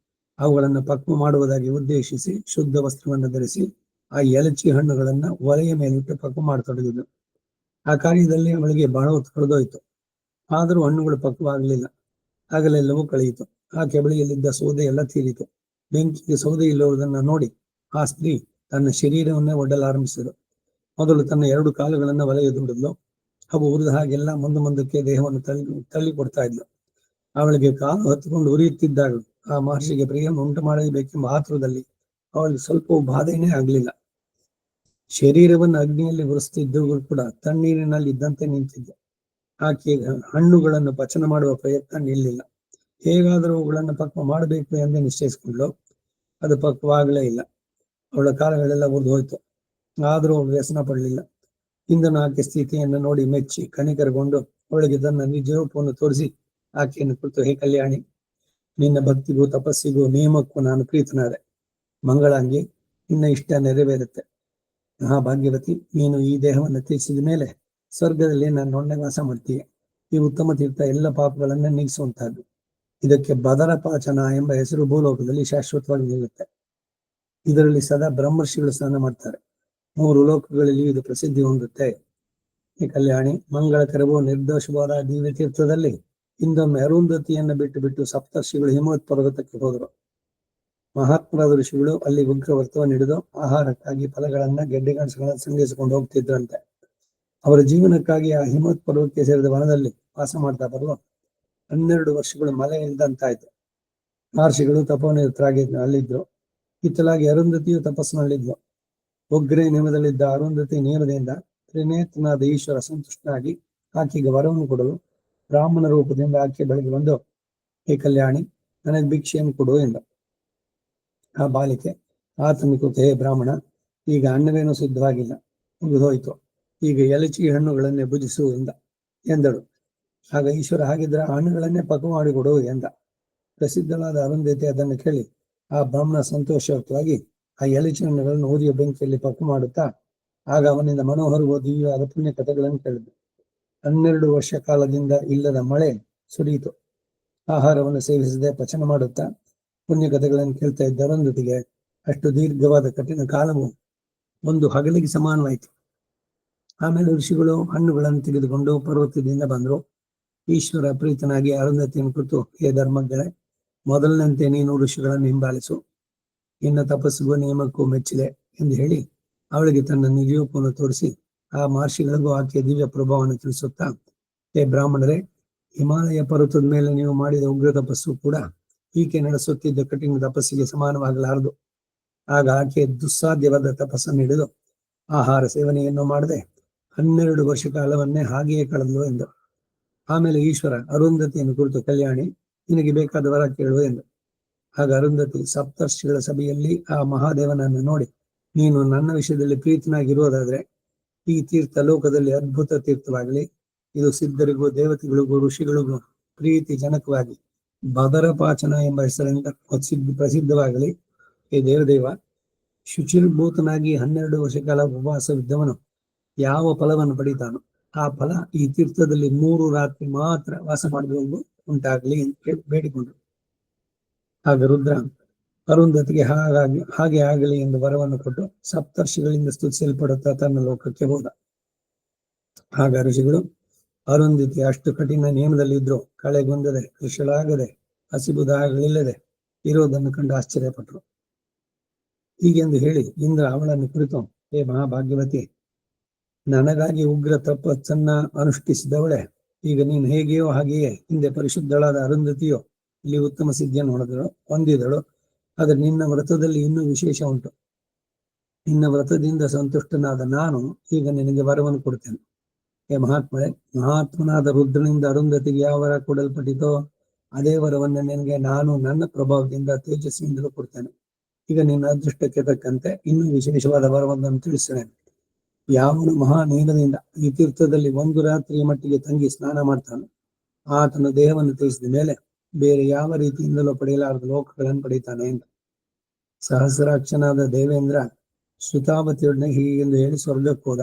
ಅವುಗಳನ್ನು ಪಕ್ವ ಮಾಡುವುದಾಗಿ ಉದ್ದೇಶಿಸಿ ಶುದ್ಧ ವಸ್ತ್ರವನ್ನು ಧರಿಸಿ ಆ ಎಲಚಿ ಹಣ್ಣುಗಳನ್ನ ಒಲೆಯ ಮೇಲಿಟ್ಟು ಪಕ್ವ ಮಾಡತೊಡಗಿದ್ಳು. ಆ ಕಾರ್ಯದಲ್ಲಿ ಅವಳಿಗೆ ಬಹಳ ಹೊತ್ತು ಕಳೆದೋಯ್ತು. ಆದರೂ ಹಣ್ಣುಗಳು ಪಕ್ವವಾಗಲಿಲ್ಲ. ಆಗಲೆಲ್ಲವೂ ಕಳೆಯಿತು. ಆ ಕೆಬಳಿಯಲ್ಲಿದ್ದ ಸೌದೆ ಎಲ್ಲ ತೀರಿತು. ಬೆಂಕಿಗೆ ಸೌದೆ ಇಲ್ಲುವುದನ್ನು ನೋಡಿ ಆ ಸ್ತ್ರೀ ತನ್ನ ಶರೀರವನ್ನೇ ಒಡ್ಡಲಾರಂಭಿಸಿದಳು. ಮೊದಲು ತನ್ನ 2 ಕಾಲುಗಳನ್ನ ಒಲೆಯದುಡಿದ್ಲು. ಅವು ಉರಿದ ಹಾಗೆಲ್ಲ ಮುಂದಕ್ಕೆ ದೇಹವನ್ನು ತಳ್ಳಿ ಕೊಡ್ತಾ ಇದ್ಲು. ಅವಳಿಗೆ ಕಾಲು ಹತ್ತಿಕೊಂಡು ಉರಿಯುತ್ತಿದ್ದಾಗಲೂ ಆ ಮಹರ್ಷಿಗೆ ಪ್ರಿಯನ್ನು ಉಂಟು ಮಾಡಬೇಕೆಂಬ ಆತುರದಲ್ಲಿ ಅವಳಿಗೆ ಸ್ವಲ್ಪ ಬಾಧೆನೇ ಆಗಲಿಲ್ಲ. ಶರೀರವನ್ನು ಅಗ್ನಿಯಲ್ಲಿ ಉರಿಸುತ್ತಿದ್ದರೂ ಕೂಡ ತಣ್ಣೀರಿನಲ್ಲಿ ಇದ್ದಂತೆ ನಿಂತಿದ್ದ. ಆಕೆ ಹಣ್ಣುಗಳನ್ನು ಪಚನ ಮಾಡುವ ಪ್ರಯತ್ನ ನಿಲ್ಲಿಲ್ಲ. ಹೇಗಾದರೂ ಅವುಗಳನ್ನು ಪಕ್ವ ಮಾಡಬೇಕು ಎಂದು ನಿಶ್ಚಯಿಸಿಕೊಂಡ್ಲು. ಅದು ಪಕ್ವವಾಗಲೇ ಇಲ್ಲ. ಅವಳ ಕಾಲಗಳೆಲ್ಲ ಉರಿದು ಹೋಯ್ತು. ಆದರೂ ಅವಳು ವ್ಯಸನ ಪಡಲಿಲ್ಲ. ಇಂದನು ಆಕೆ ಸ್ಥಿತಿಯನ್ನು ನೋಡಿ ಮೆಚ್ಚಿ ಕನಿಕರಗೊಂಡು ಅವಳಿಗೆ ತನ್ನ ನಿಜರೂಪವನ್ನು ತೋರಿಸಿ ಆಕೆಯನ್ನು ಕುರಿತು, ಹೇ ಕಲ್ಯಾಣಿ, ನಿನ್ನ ಭಕ್ತಿಗೂ ತಪಸ್ಸಿಗೂ ನಿಯಮಕ್ಕೂ ನಾನು ಪ್ರೀತನಾದೆ. ಮಂಗಳಾಂಗಿ, ನಿನ್ನ ಇಷ್ಟ ನೆರವೇರುತ್ತೆ. ಮಹಾಭಾಗ್ಯವತಿ, ನೀನು ಈ ದೇಹವನ್ನು ತ್ಯಜಿಸಿದ ಮೇಲೆ ಸ್ವರ್ಗದಲ್ಲಿ ನನ್ನೊಣ್ಣೆ ವಾಸ ಮಾಡ್ತೀಯ. ಈ ಉತ್ತಮ ತೀರ್ಥ ಎಲ್ಲ ಪಾಪಗಳನ್ನ ನೀಗಿಸುವಂತಹದ್ದು. ಇದಕ್ಕೆ ಬದರಪಾಚನ ಎಂಬ ಹೆಸರು ಭೂಲೋಕದಲ್ಲಿ ಶಾಶ್ವತವಾಗಿ ನಿಲ್ಲುತ್ತೆ. ಇದರಲ್ಲಿ ಸದಾ ಬ್ರಹ್ಮರ್ಷಿಗಳು ಸ್ನಾನ ಮಾಡ್ತಾರೆ. 3 ಲೋಕಗಳಲ್ಲಿ ಇದು ಪ್ರಸಿದ್ಧಿ ಹೊಂದುತ್ತೆ. ಈ ಕಲ್ಯಾಣಿ, ಮಂಗಳಕರವೂ ನಿರ್ದೋಷವಾದ ದಿವ್ಯ ತೀರ್ಥದಲ್ಲಿ ಇಂದೊಮ್ಮೆ ಅರುಂಧತಿಯನ್ನು ಬಿಟ್ಟು ಸಪ್ತರ್ಷಿಗಳು ಹಿಮವತ್ ಪರ್ವತಕ್ಕೆ ಹೋದರು. ಮಹಾತ್ಮರಾದ ಋಷಿಗಳು ಅಲ್ಲಿ ಉಗ್ರವರ್ತವನ್ನು ಹಿಡಿದು ಆಹಾರಕ್ಕಾಗಿ ಫಲಗಳನ್ನ ಗೆಡ್ಡೆಗಣಸುಗಳನ್ನ ಸಂಗ್ರಹಿಸಿಕೊಂಡು ಹೋಗ್ತಿದ್ರಂತೆ. ಅವರ ಜೀವನಕ್ಕಾಗಿ ಆ ಹಿಮವತ್ ಪರ್ವತಕ್ಕೆ ಸೇರಿದ ವನದಲ್ಲಿ ವಾಸ ಮಾಡ್ತಾ ಬರುವ 12 ವರ್ಷಗಳು ಮಳೆ ಇಲ್ದಂತಾಯ್ತು. ಮಹರ್ಷಿಗಳು ತಪೋನಿರತರಾಗಿ ಅಲ್ಲಿದ್ರು. ಇತ್ತಲಾಗಿ ಅರುಂಧತಿಯು ತಪಸ್ಸಿನಲ್ಲಿದ್ಲು. ಉಗ್ರ ನಿಯಮದಲ್ಲಿದ್ದ ಅರುಂಧತಿ ನಿಯಮದಿಂದ ತ್ರಿನೇತ್ರನಾದ ಈಶ್ವರ ಸಂತುಷ್ಟನಾಗಿ ಆಕೆಗೆ ವರವನ್ನು ಕೊಡಲು ಬ್ರಾಹ್ಮಣ ರೂಪದಿಂದ ಆಕೆ ಬಳಿಗೆ ಬಂದು, ಹೇ ಕಲ್ಯಾಣಿ, ನನಗೆ ಭಿಕ್ಷೆಯನ್ನು ಕೊಡು ಎಂದ. ಆ ಬಾಲಿಕೆ ಆತನ ಕೂತು, ಹೇ ಬ್ರಾಹ್ಮಣ, ಈಗ ಅನ್ನವೇನೂ ಸಿದ್ಧವಾಗಿಲ್ಲ, ಮುಗಿದೋಯ್ತು. ಈಗ ಎಲಚಿ ಹಣ್ಣುಗಳನ್ನೇ ಭುಜಿಸು ಎಂದಳು. ಆಗ ಈಶ್ವರ, ಹಾಗಿದ್ರೆ ಹಣ್ಣುಗಳನ್ನೇ ಪಕ್ವ ಮಾಡಿಕೊಡು ಎಂದ. ಪ್ರಸಿದ್ಧವಾದ ಅರುಂಧತಿ ಅದನ್ನು ಕೇಳಿ ಆ ಬ್ರಾಹ್ಮಣ ಸಂತೋಷವಾಗಿ ಆ ಎಲಚಿ ಹಣ್ಣುಗಳನ್ನು ಊರಿಯ ಬೆಂಕಿಯಲ್ಲಿ ಪಕ್ವ ಮಾಡುತ್ತಾ ಆಗ ಅವನಿಂದ ಮನೋಹರವೋ ದಿವ್ಯವಾದ ಪುಣ್ಯ ಕಥೆಗಳನ್ನು ಕೇಳಿದ್ರು. 12 ವರ್ಷ ಕಾಲದಿಂದ ಇಲ್ಲದ ಮಳೆ ಸುರಿಯಿತು. ಆಹಾರವನ್ನು ಸೇವಿಸದೆ ಪಚನ ಮಾಡುತ್ತಾ ಪುಣ್ಯ ಕಥೆಗಳನ್ನು ಕೇಳ್ತಾ ಇದ್ದ ಅರುಂಧತಿಗೆ ಅಷ್ಟು ದೀರ್ಘವಾದ ಕಠಿಣ ಕಾಲವು ಒಂದು ಹಗಲಿಗೆ ಸಮಾನವಾಯಿತು. ಆಮೇಲೆ ಋಷಿಗಳು ಹಣ್ಣುಗಳನ್ನು ತೆಗೆದುಕೊಂಡು ಪರ್ವತದಿಂದ ಬಂದರು. ಈಶ್ವರ ಪ್ರೀತನಾಗಿ ಅರುಂಧತಿಯನ್ನು ಕುರಿತು, ಹೇ ಧರ್ಮಜ್ಞಳೆ, ಮೊದಲಿನಂತೆ ನೀನು ಋಷಿಗಳನ್ನು ಹಿಂಬಾಲಿಸು. ನಿನ್ನ ತಪಸ್ಸಿಗೂ ನಿಯಮಕ್ಕೂ ಮೆಚ್ಚಿದೆ ಎಂದು ಹೇಳಿ ಅವಳಿಗೆ ತನ್ನ ನಿಜರೂಪವನ್ನು ತೋರಿಸಿ ಆ ಮಹರ್ಷಿಗಳಿಗೂ ಆಕೆಯ ದಿವ್ಯ ಪ್ರಭಾವವನ್ನು ತಿಳಿಸುತ್ತಾ, ಹೇ ಬ್ರಾಹ್ಮಣರೇ, ಹಿಮಾಲಯ ಪರ್ವತದ ಮೇಲೆ ನೀವು ಮಾಡಿದ ಉಗ್ರ ತಪಸ್ಸು ಕೂಡ ಈಕೆ ನಡೆಸುತ್ತಿದ್ದ ಕಠಿಣ ತಪಸ್ಸಿಗೆ ಸಮಾನವಾಗಲಾರದು. ಆಗ ಆಕೆ ದುಸ್ಸಾಧ್ಯವಾದ ತಪಸ್ಸನ್ನು ಹಿಡಿದು ಆಹಾರ ಸೇವನೆಯನ್ನು ಮಾಡದೆ 12 ವರ್ಷ ಕಾಲವನ್ನೇ ಹಾಗೆಯೇ ಕಳೆದಳು ಎಂದು. ಆಮೇಲೆ ಈಶ್ವರ ಅರುಂಧತಿಯನ್ನು ಕುರಿತು, ಕಲ್ಯಾಣಿ, ನಿನಗೆ ಬೇಕಾದ ವರ ಕೇಳು ಎಂದು. ಆಗ ಅರುಂಧತಿ ಸಪ್ತರ್ಷಿಗಳ ಸಭೆಯಲ್ಲಿ ಆ ಮಹಾದೇವನನ್ನು ನೋಡಿ, ನೀನು ನನ್ನ ವಿಷಯದಲ್ಲಿ ಪ್ರೀತನಾಗಿರುವುದಾದ್ರೆ ಈ ತೀರ್ಥ ಲೋಕದಲ್ಲಿ ಅದ್ಭುತ ತೀರ್ಥವಾಗಲಿ. ಇದು ಸಿದ್ಧರಿಗೂ ದೇವತೆಗಳಿಗೂ ಋಷಿಗಳಿಗೂ ಪ್ರೀತಿ ಜನಕವಾಗಿ ಬದರಪಾಚನ ಎಂಬ ಹೆಸರಿಂದ ಪ್ರಸಿದ್ಧವಾಗಲಿ. ಹೇ ದೇವದೇವ, ಶುಚಿರ್ಭೂತನಾಗಿ 12 ವರ್ಷ ಕಾಲ ಉಪವಾಸವಿದ್ದವನು ಯಾವ ಫಲವನ್ನು ಪಡಿತಾನೋ ಆ ಫಲ ಈ ತೀರ್ಥದಲ್ಲಿ 3 ರಾತ್ರಿ ಮಾತ್ರ ವಾಸ ಮಾಡುವುದು ಉಂಟಾಗಲಿ ಅಂತ ಬೇಡಿಕೊಂಡರು. ಆಗ ರುದ್ರ ಅರುಂಧತಿಗೆ ಹಾಗೆ ಆಗಲಿ ಎಂದು ವರವನ್ನು ಕೊಟ್ಟು ಸಪ್ತರ್ಷಿಗಳಿಂದ ಸ್ತುತಿಸಲ್ಪಡುತ್ತಾ ತನ್ನ ಲೋಕಕ್ಕೆ ಹೋದ. ಆಗ ಋಷಿಗಳು ಅರುಂಧತಿ ಅಷ್ಟು ಕಠಿಣ ನಿಯಮದಲ್ಲಿದ್ರು ಕಳೆಗುಂದದೆ, ಕೃಷಳಾಗದೆ, ಹಸಿಬುದಾಗಲಿಲ್ಲದೆ ಇರೋದನ್ನು ಕಂಡು ಆಶ್ಚರ್ಯಪಟ್ಟರು. ಹೀಗೆಂದು ಹೇಳಿ ಇಂದ್ರ ಅವಳನ್ನು ಕುರಿತು, ಹೇ ಮಹಾಭಾಗ್ಯವತಿ, ನನಗಾಗಿ ಉಗ್ರ ತಪಸ್ಸನ್ನ ಅನುಷ್ಠಿಸಿದವಳೆ, ಈಗ ನೀನು ಹೇಗೆಯೋ ಹಾಗೆಯೇ ಹಿಂದೆ ಪರಿಶುದ್ಧಳಾದ ಅರುಂಧತಿಯೋ ಇಲ್ಲಿ ಉತ್ತಮ ಸಿದ್ಧಿಯನ್ನು ಹೊಂದಿದಳು. ಆದರೆ ನಿನ್ನ ವ್ರತದಲ್ಲಿ ಇನ್ನೂ ವಿಶೇಷ ಉಂಟು. ನಿನ್ನ ವ್ರತದಿಂದ ಸಂತುಷ್ಟನಾದ ನಾನು ಈಗ ನಿನಗೆ ವರವನ್ನು ಕೊಡ್ತೇನೆ. ಹೇ ಮಹಾತ್ಮಳೆ, ಮಹಾತ್ಮನಾದ ರುದ್ರನಿಂದ ಅರುಂಧತಿಗೆ ಯಾವ ವರ ಕೊಡಲ್ಪಟ್ಟಿತೋ ಅದೇ ವರವನ್ನು ನಿನಗೆ ನಾನು ನನ್ನ ಪ್ರಭಾವದಿಂದ ತೇಜಸ್ಸಿನಿಂದಲೂ ಕೊಡ್ತೇನೆ. ಈಗ ನಿನ್ನ ಅದೃಷ್ಟಕ್ಕೆ ತಕ್ಕಂತೆ ಇನ್ನೂ ವಿಶೇಷವಾದ ವರವನ್ನು ತಿಳಿಸ್ತೇನೆ. ಯಾವನು ಮಹಾನೇರದಿಂದ ಈ ತೀರ್ಥದಲ್ಲಿ 1 ರಾತ್ರಿಯ ಮಟ್ಟಿಗೆ ತಂಗಿ ಸ್ನಾನ ಮಾಡ್ತಾನೆ ಆತನ ದೇಹವನ್ನು ತ್ಯಜಿಸಿದ ಮೇಲೆ ಬೇರೆ ಯಾವ ರೀತಿಯಿಂದಲೂ ಪಡೆಯಲಾರದ ಲೋಕಗಳನ್ನು ಪಡೀತಾನೆ ಅಂತ. ಸಹಸ್ರಾಕ್ಷನಾದ ದೇವೇಂದ್ರ ಸುತಾವತಿಯೊಡನೆ ಹೀಗೆಂದು ಹೇಳಿ ಸ್ವರ್ಗಕ್ಕೆ ಹೋದ.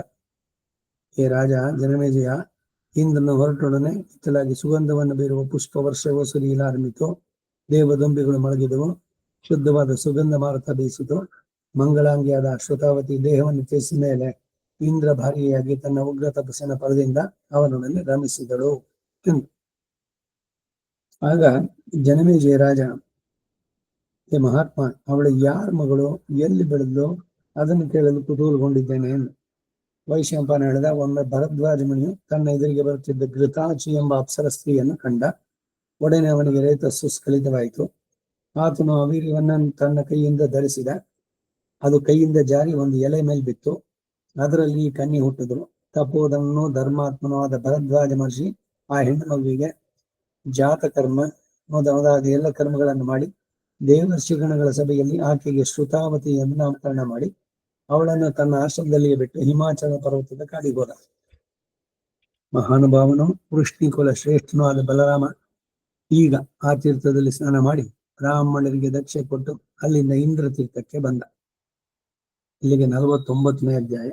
ಹೇ ರಾಜ ಜನಮೇಜಯ, ಇಂದ್ರನ ಹೊರಟೊಡನೆ ಇತ್ತಲಾಗಿ ಸುಗಂಧವನ್ನು ಬೀರುವ ಪುಷ್ಪ ವರ್ಷವೋ ಸುರಿಯಲಾರಂಭಿತು. ದೇವದೊಂಬಿಗಳು ಮೊಳಗಿದವು. ಶುದ್ಧವಾದ ಸುಗಂಧ ಮಾರುತ ಬೀಸಿತು. ಮಂಗಳಾಂಗಿಯಾದ ಶ್ರುತಾವತಿ ದೇಹವನ್ನು ತ್ಯಜಿಸಿದ ಮೇಲೆ ಇಂದ್ರ ಭಾರಿಯಾಗಿ ತನ್ನ ಉಗ್ರ ತಪಸ್ಸಿನ ಫಲದಿಂದ ಅವನೊಡನೆ ರಮಿಸಿದಳು ಎಂದು. ಆಗ ಜನಮೇಜಯ ರಾಜ, ಹೇ ಮಹಾತ್ಮ, ಅವಳು ಯಾರ ಮಗಳು, ಎಲ್ಲಿ ಬೆಳೆದಳು, ಅದನ್ನು ಕೇಳಲು ಕುತೂಹಲಗೊಂಡಿದ್ದೇನೆ ಎಂದು. ವೈಶಂಪಾಯನ ಹೇಳಿದ, ಒಮ್ಮೆ ಭರದ್ವಾಜ ಮುನಿಯು ತನ್ನ ಎದುರಿಗೆ ಬರುತ್ತಿದ್ದ ಘೃತಾಚಿ ಎಂಬ ಅಪ್ಸರ ಸ್ತ್ರೀಯನ್ನು ಕಂಡ. ಒಡನೆ ಅವನಿಗೆ ರೇತಸ್ಸು ಸ್ಖಲಿತವಾಯಿತು. ಆತನು ಅವೀರ್ಯವನ್ನು ತನ್ನ ಕೈಯಿಂದ ಧರಿಸಿದ. ಅದು ಕೈಯಿಂದ ಜಾರಿ ಒಂದು ಎಲೆ ಮೇಲೆ ಬಿತ್ತು. ಅದರಲ್ಲಿ ಈ ಕನ್ಯೆ ಹುಟ್ಟಿದ್ರು. ತಪೋಧನನು ಧರ್ಮಾತ್ಮನೂ ಆದ ಭರದ್ವಾಜ ಮಹರ್ಷಿ ಆ ಹೆಣ್ಣು ಮಗುವಿಗೆ ಜಾತಕರ್ಮ ಮೊದಲಾದ ಎಲ್ಲ ಕರ್ಮಗಳನ್ನು ಮಾಡಿ ದೇವರ್ಷಿಗಣಗಳ ಸಭೆಯಲ್ಲಿ ಆಕೆಗೆ ಶ್ರುತಾವತಿ ಎಂದು ನಾಮಕರಣ ಮಾಡಿ ಅವಳನ್ನು ತನ್ನ ಆಶ್ರಮದಲ್ಲಿಯೇ ಬಿಟ್ಟು ಹಿಮಾಚಲ ಪರ್ವತದ ಕಾಡಿಗೆ ಹೋದ. ಮಹಾನುಭಾವನು ವೃಷ್ಣಿಕುಲ ಶ್ರೇಷ್ಠನೂ ಆದ ಬಲರಾಮ ಈಗ ಆ ತೀರ್ಥದಲ್ಲಿ ಸ್ನಾನ ಮಾಡಿ ಬ್ರಾಹ್ಮಣರಿಗೆ ದಕ್ಷೆ ಕೊಟ್ಟು ಅಲ್ಲಿಂದ ಇಂದ್ರ ತೀರ್ಥಕ್ಕೆ ಬಂದ. ಇಲ್ಲಿಗೆ 49ನೇ ಅಧ್ಯಾಯ.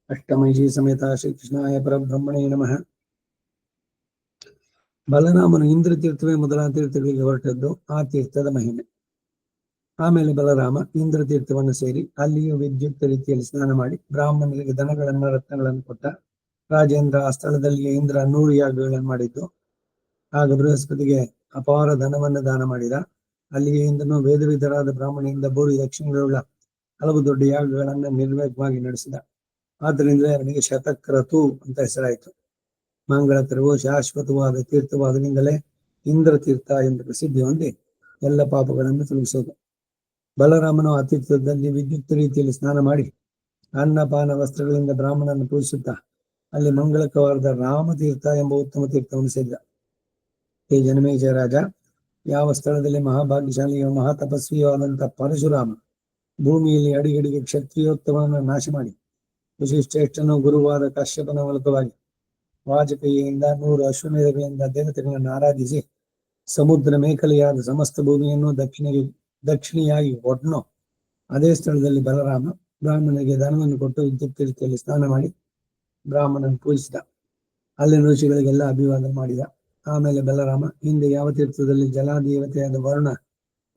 ಅಷ್ಟಮೈಷಿ ಸಮೇತ ಶ್ರೀಕೃಷ್ಣಾಯ ಪರಬ್ರಹ್ಮಣೇ ನಮಃ. ಬಲರಾಮನು ಇಂದ್ರ ತೀರ್ಥವೇ ಮೊದಲಾದ ತೀರ್ಥಗಳಿಗೆ ಹೊರಟದ್ದು ಆ ತೀರ್ಥದ ಮಹಿಮೆ. ಆಮೇಲೆ ಬಲರಾಮ ಇಂದ್ರ ತೀರ್ಥವನ್ನು ಸೇರಿ ಅಲ್ಲಿಯೂ ವಿದ್ಯುಕ್ತ ರೀತಿಯಲ್ಲಿ ಸ್ನಾನ ಮಾಡಿ ಬ್ರಾಹ್ಮಣರಿಗೆ ದನಗಳನ್ನು ರತ್ನಗಳನ್ನು ಕೊಟ್ಟ. ರಾಜೇಂದ್ರ ಆ ಸ್ಥಳದಲ್ಲಿಯೇ ಇಂದ್ರ 100 ಯಾಗಗಳನ್ನು ಮಾಡಿದ್ದು. ಆಗ ಬೃಹಸ್ಪತಿಗೆ ಅಪಾರ ಧನವನ್ನು ದಾನ ಮಾಡಿದ. ಅಲ್ಲಿಯೇ ಇಂದ್ರನು ವೇದವಿಧರಾದ ಬ್ರಾಹ್ಮಣರಿಂದ ಭೂರಿ ದಕ್ಷಿಣಗಳುಳ್ಳ ಹಲವು ದೊಡ್ಡ ಯಾಗಗಳನ್ನು ನಿರ್ವೇಗವಾಗಿ ನಡೆಸಿದ. ಆದ್ದರಿಂದ ಅವನಿಗೆ ಶತಕ್ರತು ಅಂತ ಹೆಸರಾಯಿತು. ಮಂಗಳಕರವೂ ಶಾಶ್ವತವಾದ ತೀರ್ಥವಾದರಿಂದಲೇ ಇಂದ್ರ ತೀರ್ಥ ಎಂದು ಪ್ರಸಿದ್ಧಿ ಹೊಂದಿ ಎಲ್ಲ ಪಾಪಗಳನ್ನು ತಿಳಿಸೋದು. ಬಲರಾಮನು ಆ ತೀರ್ಥದಲ್ಲಿ ವಿದ್ಯುಕ್ತ ರೀತಿಯಲ್ಲಿ ಸ್ನಾನ ಮಾಡಿ ಅನ್ನಪಾನ ವಸ್ತ್ರಗಳಿಂದ ಬ್ರಾಹ್ಮಣನ್ನು ಪೂಜಿಸುತ್ತಾ ಅಲ್ಲಿ ಮಂಗಳಕರವಾದ ರಾಮತೀರ್ಥ ಎಂಬ ಉತ್ತಮ ತೀರ್ಥವನ್ನು ಸೇರಿದ. ಹೇ ಜನಮೇಜಯ ರಾಜ, ಯಾವ ಸ್ಥಳದಲ್ಲಿ ಮಹಾಭಾಗ್ಯಶಾಲಿಯೋ ಮಹಾತಪಸ್ವಿಯೋ ಆದಂತಹ ಪರಶುರಾಮ ಭೂಮಿಯಲ್ಲಿ ಅಡಿಗಡಿಗೆ ಕ್ಷತ್ರಿಯೋತ್ತಮವನ್ನು ನಾಶ ಮಾಡಿ ವಿಶಿಷ್ಟೇಷ್ಟನು ಗುರುವಾದ ಕಶ್ಯಪನ ಮೂಲಕವಾಗಿ ವಾಜಪೇಯಿಯಿಂದ 100 ಅಶ್ವಮೇಧಗಳಿಂದ ದೇವತೆಗಳನ್ನು ಆರಾಧಿಸಿ ಸಮುದ್ರ ಮೇಖಲೆಯಾದ ಸಮಸ್ತ ಭೂಮಿಯನ್ನು ದಕ್ಷಿಣಿಯಾಗಿ ಒಡ್ನೋ ಅದೇ ಸ್ಥಳದಲ್ಲಿ ಬಲರಾಮ ಬ್ರಾಹ್ಮಣರಿಗೆ ದಾನವನ್ನು ಕೊಟ್ಟು ವಿದ್ಯುಕ್ತ ರೀತಿಯಲ್ಲಿ ಸ್ನಾನ ಮಾಡಿ ಬ್ರಾಹ್ಮಣನ ಪೂಜಿಸಿದ. ಅಲ್ಲಿನ ಋಷಿಗಳಿಗೆಲ್ಲ ಅಭಿವಾದನೆ ಮಾಡಿದ. ಆಮೇಲೆ ಬಲರಾಮ ಹಿಂದೆ ಯಾವ ತೀರ್ಥದಲ್ಲಿ ಜಲಾದೇವತೆಯಾದ ವರುಣ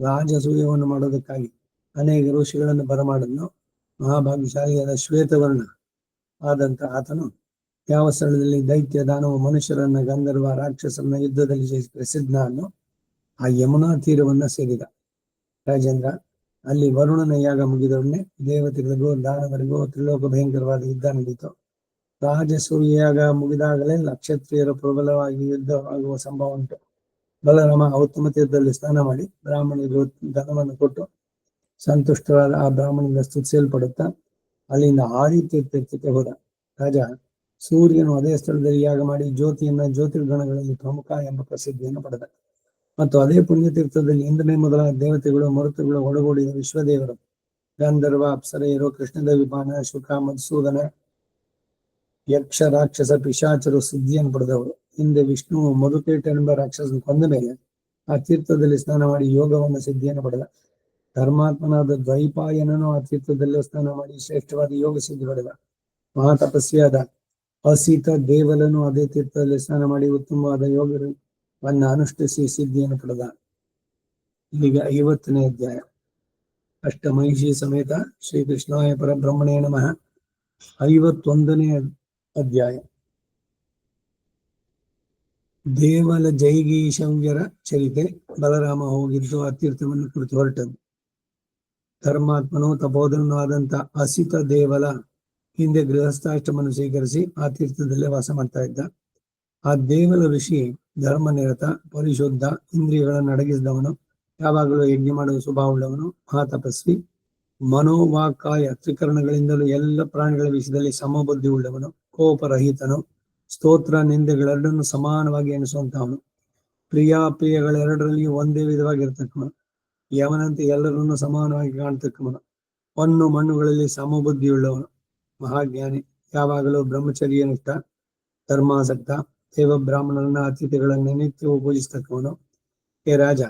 ರಾಜಸೂಯವನ್ನು ಮಾಡೋದಕ್ಕಾಗಿ ಅನೇಕ ಋಷಿಗಳನ್ನು ಬರಮಾಡನ್ನು ಮಹಾಭಾಗ್ಯಶಾಲಿಯಾದ ಶ್ವೇತವರ್ಣ ಆದಂತ ಆತನು ಯಾವ ಸ್ಥಳದಲ್ಲಿ ದೈತ್ಯ ದಾನವ ಮನುಷ್ಯರನ್ನ ಗಂಧರ್ವ ರಾಕ್ಷಸರನ್ನ ಯುದ್ಧದಲ್ಲಿ ಜಯಿಸಿ ಪ್ರಸಿದ್ಧನನ್ನು ಆ ಯಮುನಾ ತೀರವನ್ನ ಸೇರಿದ. ರಾಜೇಂದ್ರ, ಅಲ್ಲಿ ವರುಣನ ಯಾಗ ಮುಗಿದೊಡನೆ ದೇವತೆಗಳಿಗೂ ದಾನವರಿಗೂ ತ್ರಿಲೋಕ ಭಯಂಕರವಾದ ಯುದ್ಧ ನಡೀತು. ರಾಜಸೂಯಾಗ ಮುಗಿದಾಗಲೇ ಕ್ಷತ್ರಿಯರು ಪ್ರಬಲವಾಗಿ ಯುದ್ಧವಾಗುವ ಸಂಭವ ಉಂಟು. ಬಲರಾಮ ಉತ್ತಮ ತೀರ್ಥದಲ್ಲಿ ಸ್ನಾನ ಮಾಡಿ ಬ್ರಾಹ್ಮಣರಿಗೆ ಧನವನ್ನು ಕೊಟ್ಟು ಸಂತುಷ್ಟರಾದ ಆ ಬ್ರಾಹ್ಮಣರಿಂದ ಸ್ತುತಿಸಲ್ಪಡುತ್ತಾ ಅಲ್ಲಿಂದ ಆದಿತ್ಯ ತೀರ್ಥಕ್ಕೆ ಹೋದ. ರಾಜ, ಸೂರ್ಯನು ಅದೇ ಸ್ಥಳದಲ್ಲಿ ಯಾಗ ಮಾಡಿ ಜ್ಯೋತಿಯನ್ನ ಜ್ಯೋತಿರ್ಗಣಗಳಲ್ಲಿ ಪ್ರಮುಖ ಎಂಬ ಪ್ರಸಿದ್ಧಿಯನ್ನು ಪಡೆದ. ಮತ್ತು ಅದೇ ಪುಣ್ಯತೀರ್ಥದಲ್ಲಿ ಇಂದ್ರನೇ ಮೊದಲಾದ ದೇವತೆಗಳು ಮರುತುಗಳು ಒಳಗೂಡಿದ ವಿಶ್ವದೇವರು ಗಂಧರ್ವ ಅಪ್ಸರೆಯರು ಕೃಷ್ಣದೇವಿಪಾನ ಶುಕ ಮಧುಸೂದನ ಯಕ್ಷ ರಾಕ್ಷಸ ಪಿಶಾಚರು ಸಿದ್ಧಿಯನ್ನು ಪಡೆದವರು. ಹಿಂದೆ ವಿಷ್ಣು ಮಧುಕೇಟ ಎಂಬ ರಾಕ್ಷಸನ ಕೊಂದ ಮೇಲೆ ಆ ತೀರ್ಥದಲ್ಲಿ ಸ್ನಾನ ಮಾಡಿ ಯೋಗವನ್ನು ಸಿದ್ಧಿಯನ್ನು ಪಡೆದ. ಧರ್ಮಾತ್ಮನಾದ ದ್ವೈಪಾಯನನು ಆ ತೀರ್ಥದಲ್ಲಿ ಸ್ನಾನ ಮಾಡಿ ಶ್ರೇಷ್ಠವಾದ ಯೋಗ ಸಿದ್ಧಿ ಪಡೆದ. ಮಹಾತಪಸ್ವಿಯಾದ ಅಸೀತ ದೇವಲನು ಅದೇ ತೀರ್ಥದಲ್ಲಿ ಸ್ನಾನ ಮಾಡಿ ಉತ್ತಮವಾದ ಯೋಗವನ್ನು ಅನುಷ್ಠಿಸಿ ಸಿದ್ಧಿಯನ್ನು ಪಡೆದ. ಈಗ 50ನೇ ಅಧ್ಯಾಯ. ಅಷ್ಟಮಹಿಷಿ ಸಮೇತ ಶ್ರೀಕೃಷ್ಣಾಯ ಪರಬ್ರಹ್ಮಣೇ ನಮಃ. 51ನೇ ಅಧ್ಯಾಯ. ದೇವಲ ಜೈಗೀಶವ್ಯರ ಚರಿತೆ. ಬಲರಾಮ ಹೋಗಿದ್ದು ಆ ತೀರ್ಥವನ್ನು ಕುರಿತು ಹೊರಟದ್ದು. ಧರ್ಮಾತ್ಮನು ತಪೋಧನನು ಆದಂತ ಅಸಿತ ದೇವಲ ಹಿಂದೆ ಗೃಹಸ್ಥಾಶ್ರಮವನ್ನು ಸ್ವೀಕರಿಸಿ ಆ ತೀರ್ಥದಲ್ಲೇ ವಾಸ ಮಾಡ್ತಾ ಇದ್ದ. ಆ ದೇವಲ ಋಷಿ ಧರ್ಮನಿರತ, ಪರಿಶುದ್ಧ, ಇಂದ್ರಿಯಗಳನ್ನು ಅಡಗಿಸಿದವನು, ಯಾವಾಗಲೂ ಯಜ್ಞ ಮಾಡುವ ಸ್ವಭಾವವುಳ್ಳವನು, ಮಹಾತಪಸ್ವಿ, ಮನೋವಾಕಾಯ ತ್ರಿಕರಣಗಳಿಂದಲೂ ಎಲ್ಲ ಪ್ರಾಣಿಗಳ ವಿಷಯದಲ್ಲಿ ಸಮಬುದ್ಧಿ ಉಳ್ಳವನು, ಕೋಪರಹಿತನು, ಸ್ತೋತ್ರ ನಿಂದೆಗಳೆರಡನ್ನು ಸಮಾನವಾಗಿ ಎಣಿಸುವಂತವನು, ಪ್ರಿಯಾಪ್ರಿಯಗಳೆರಡರಲ್ಲಿಯೂ ಒಂದೇ ವಿಧವಾಗಿರ್ತಕ್ಕವನು, ಯವನಂತೆ ಎಲ್ಲರನ್ನು ಸಮಾನವಾಗಿ ಕಾಣ್ತಕ್ಕವನು, ಹೊನ್ನು ಮಣ್ಣುಗಳಲ್ಲಿ ಸಮಬುದ್ಧಿಯುಳ್ಳವನು, ಮಹಾಜ್ಞಾನಿ, ಯಾವಾಗಲೂ ಬ್ರಹ್ಮಚರ್ಯನಿಷ್ಠ, ಧರ್ಮಾಸಕ್ತ, ದೇವ ಬ್ರಾಹ್ಮಣರನ್ನ ಅತಿಥಿಗಳನ್ನು ನಿತ್ಯವೂ ಪೂಜಿಸ್ತಕ್ಕವನು. ಹೇ ರಾಜ,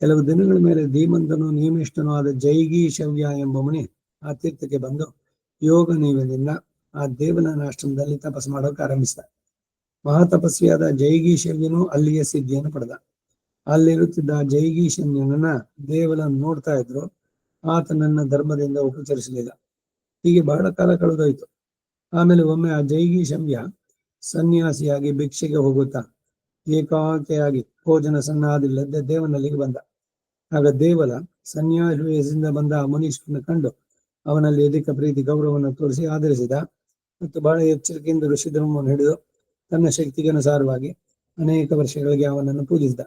ಕೆಲವು ದಿನಗಳ ಮೇಲೆ ಧೀಮಂತನು ನಿಯಮಿಷ್ಠನೂ ಆದ ಜೈಗೀಶವ್ಯ ಎಂಬ ಮುನಿ ಆ ತೀರ್ಥಕ್ಕೆ ಬಂದು ಯೋಗ ನಿಯಮದಿಂದ ಆ ದೇವಲನ ಆಶ್ರಮದಲ್ಲಿ ತಪಸ್ಸು ಮಾಡೋಕೆ ಆರಂಭಿಸಿದ. ಮಹಾತಪಸ್ವಿಯಾದ ಜೈಗೀಶವ್ಯನು ಅಲ್ಲಿಯ ಸಿದ್ಧಿಯನ್ನು ಪಡೆದ. ಅಲ್ಲಿರುತ್ತಿದ್ದ ಜೈಗೀಶವ್ಯನನ್ನ ದೇವಲನ್ನು ನೋಡ್ತಾ ಇದ್ರು. ಆತನನ್ನ ಧರ್ಮದಿಂದ ಉಪಚರಿಸಲಿಲ್ಲ. ಹೀಗೆ ಬಹಳ ಕಾಲ ಕಳೆದೋಯ್ತು. ಆಮೇಲೆ ಒಮ್ಮೆ ಆ ಜೈಗೀಶವ್ಯ ಸನ್ಯಾಸಿಯಾಗಿ ಭಿಕ್ಷೆಗೆ ಹೋಗುತ್ತಾ ಏಕಾಂತೆಯಾಗಿ ಭೋಜನ ಸನ್ನಾದಿಲ್ಲದೆ ದೇವನಲ್ಲಿಗೆ ಬಂದ. ಆಗ ದೇವಲ ಸನ್ಯಾಸಿ ವೇಷದಿಂದ ಬಂದ ಆ ಮನುಷ್ಯನ ಕಂಡು ಅವನಲ್ಲಿ ಅಧಿಕ ಪ್ರೀತಿ ಗೌರವವನ್ನು ತೋರಿಸಿ ಆದರಿಸಿದ ಮತ್ತು ಬಹಳ ಎಚ್ಚರಿಕೆಯಿಂದ ಋಷಿಧರ್ಮವನ್ನು ಹಿಡಿದು ತನ್ನ ಶಕ್ತಿಗೆ ಅನುಸಾರವಾಗಿ ಅನೇಕ ವರ್ಷಗಳಿಗೆ ಅವನನ್ನು ಪೂಜಿಸಿದ.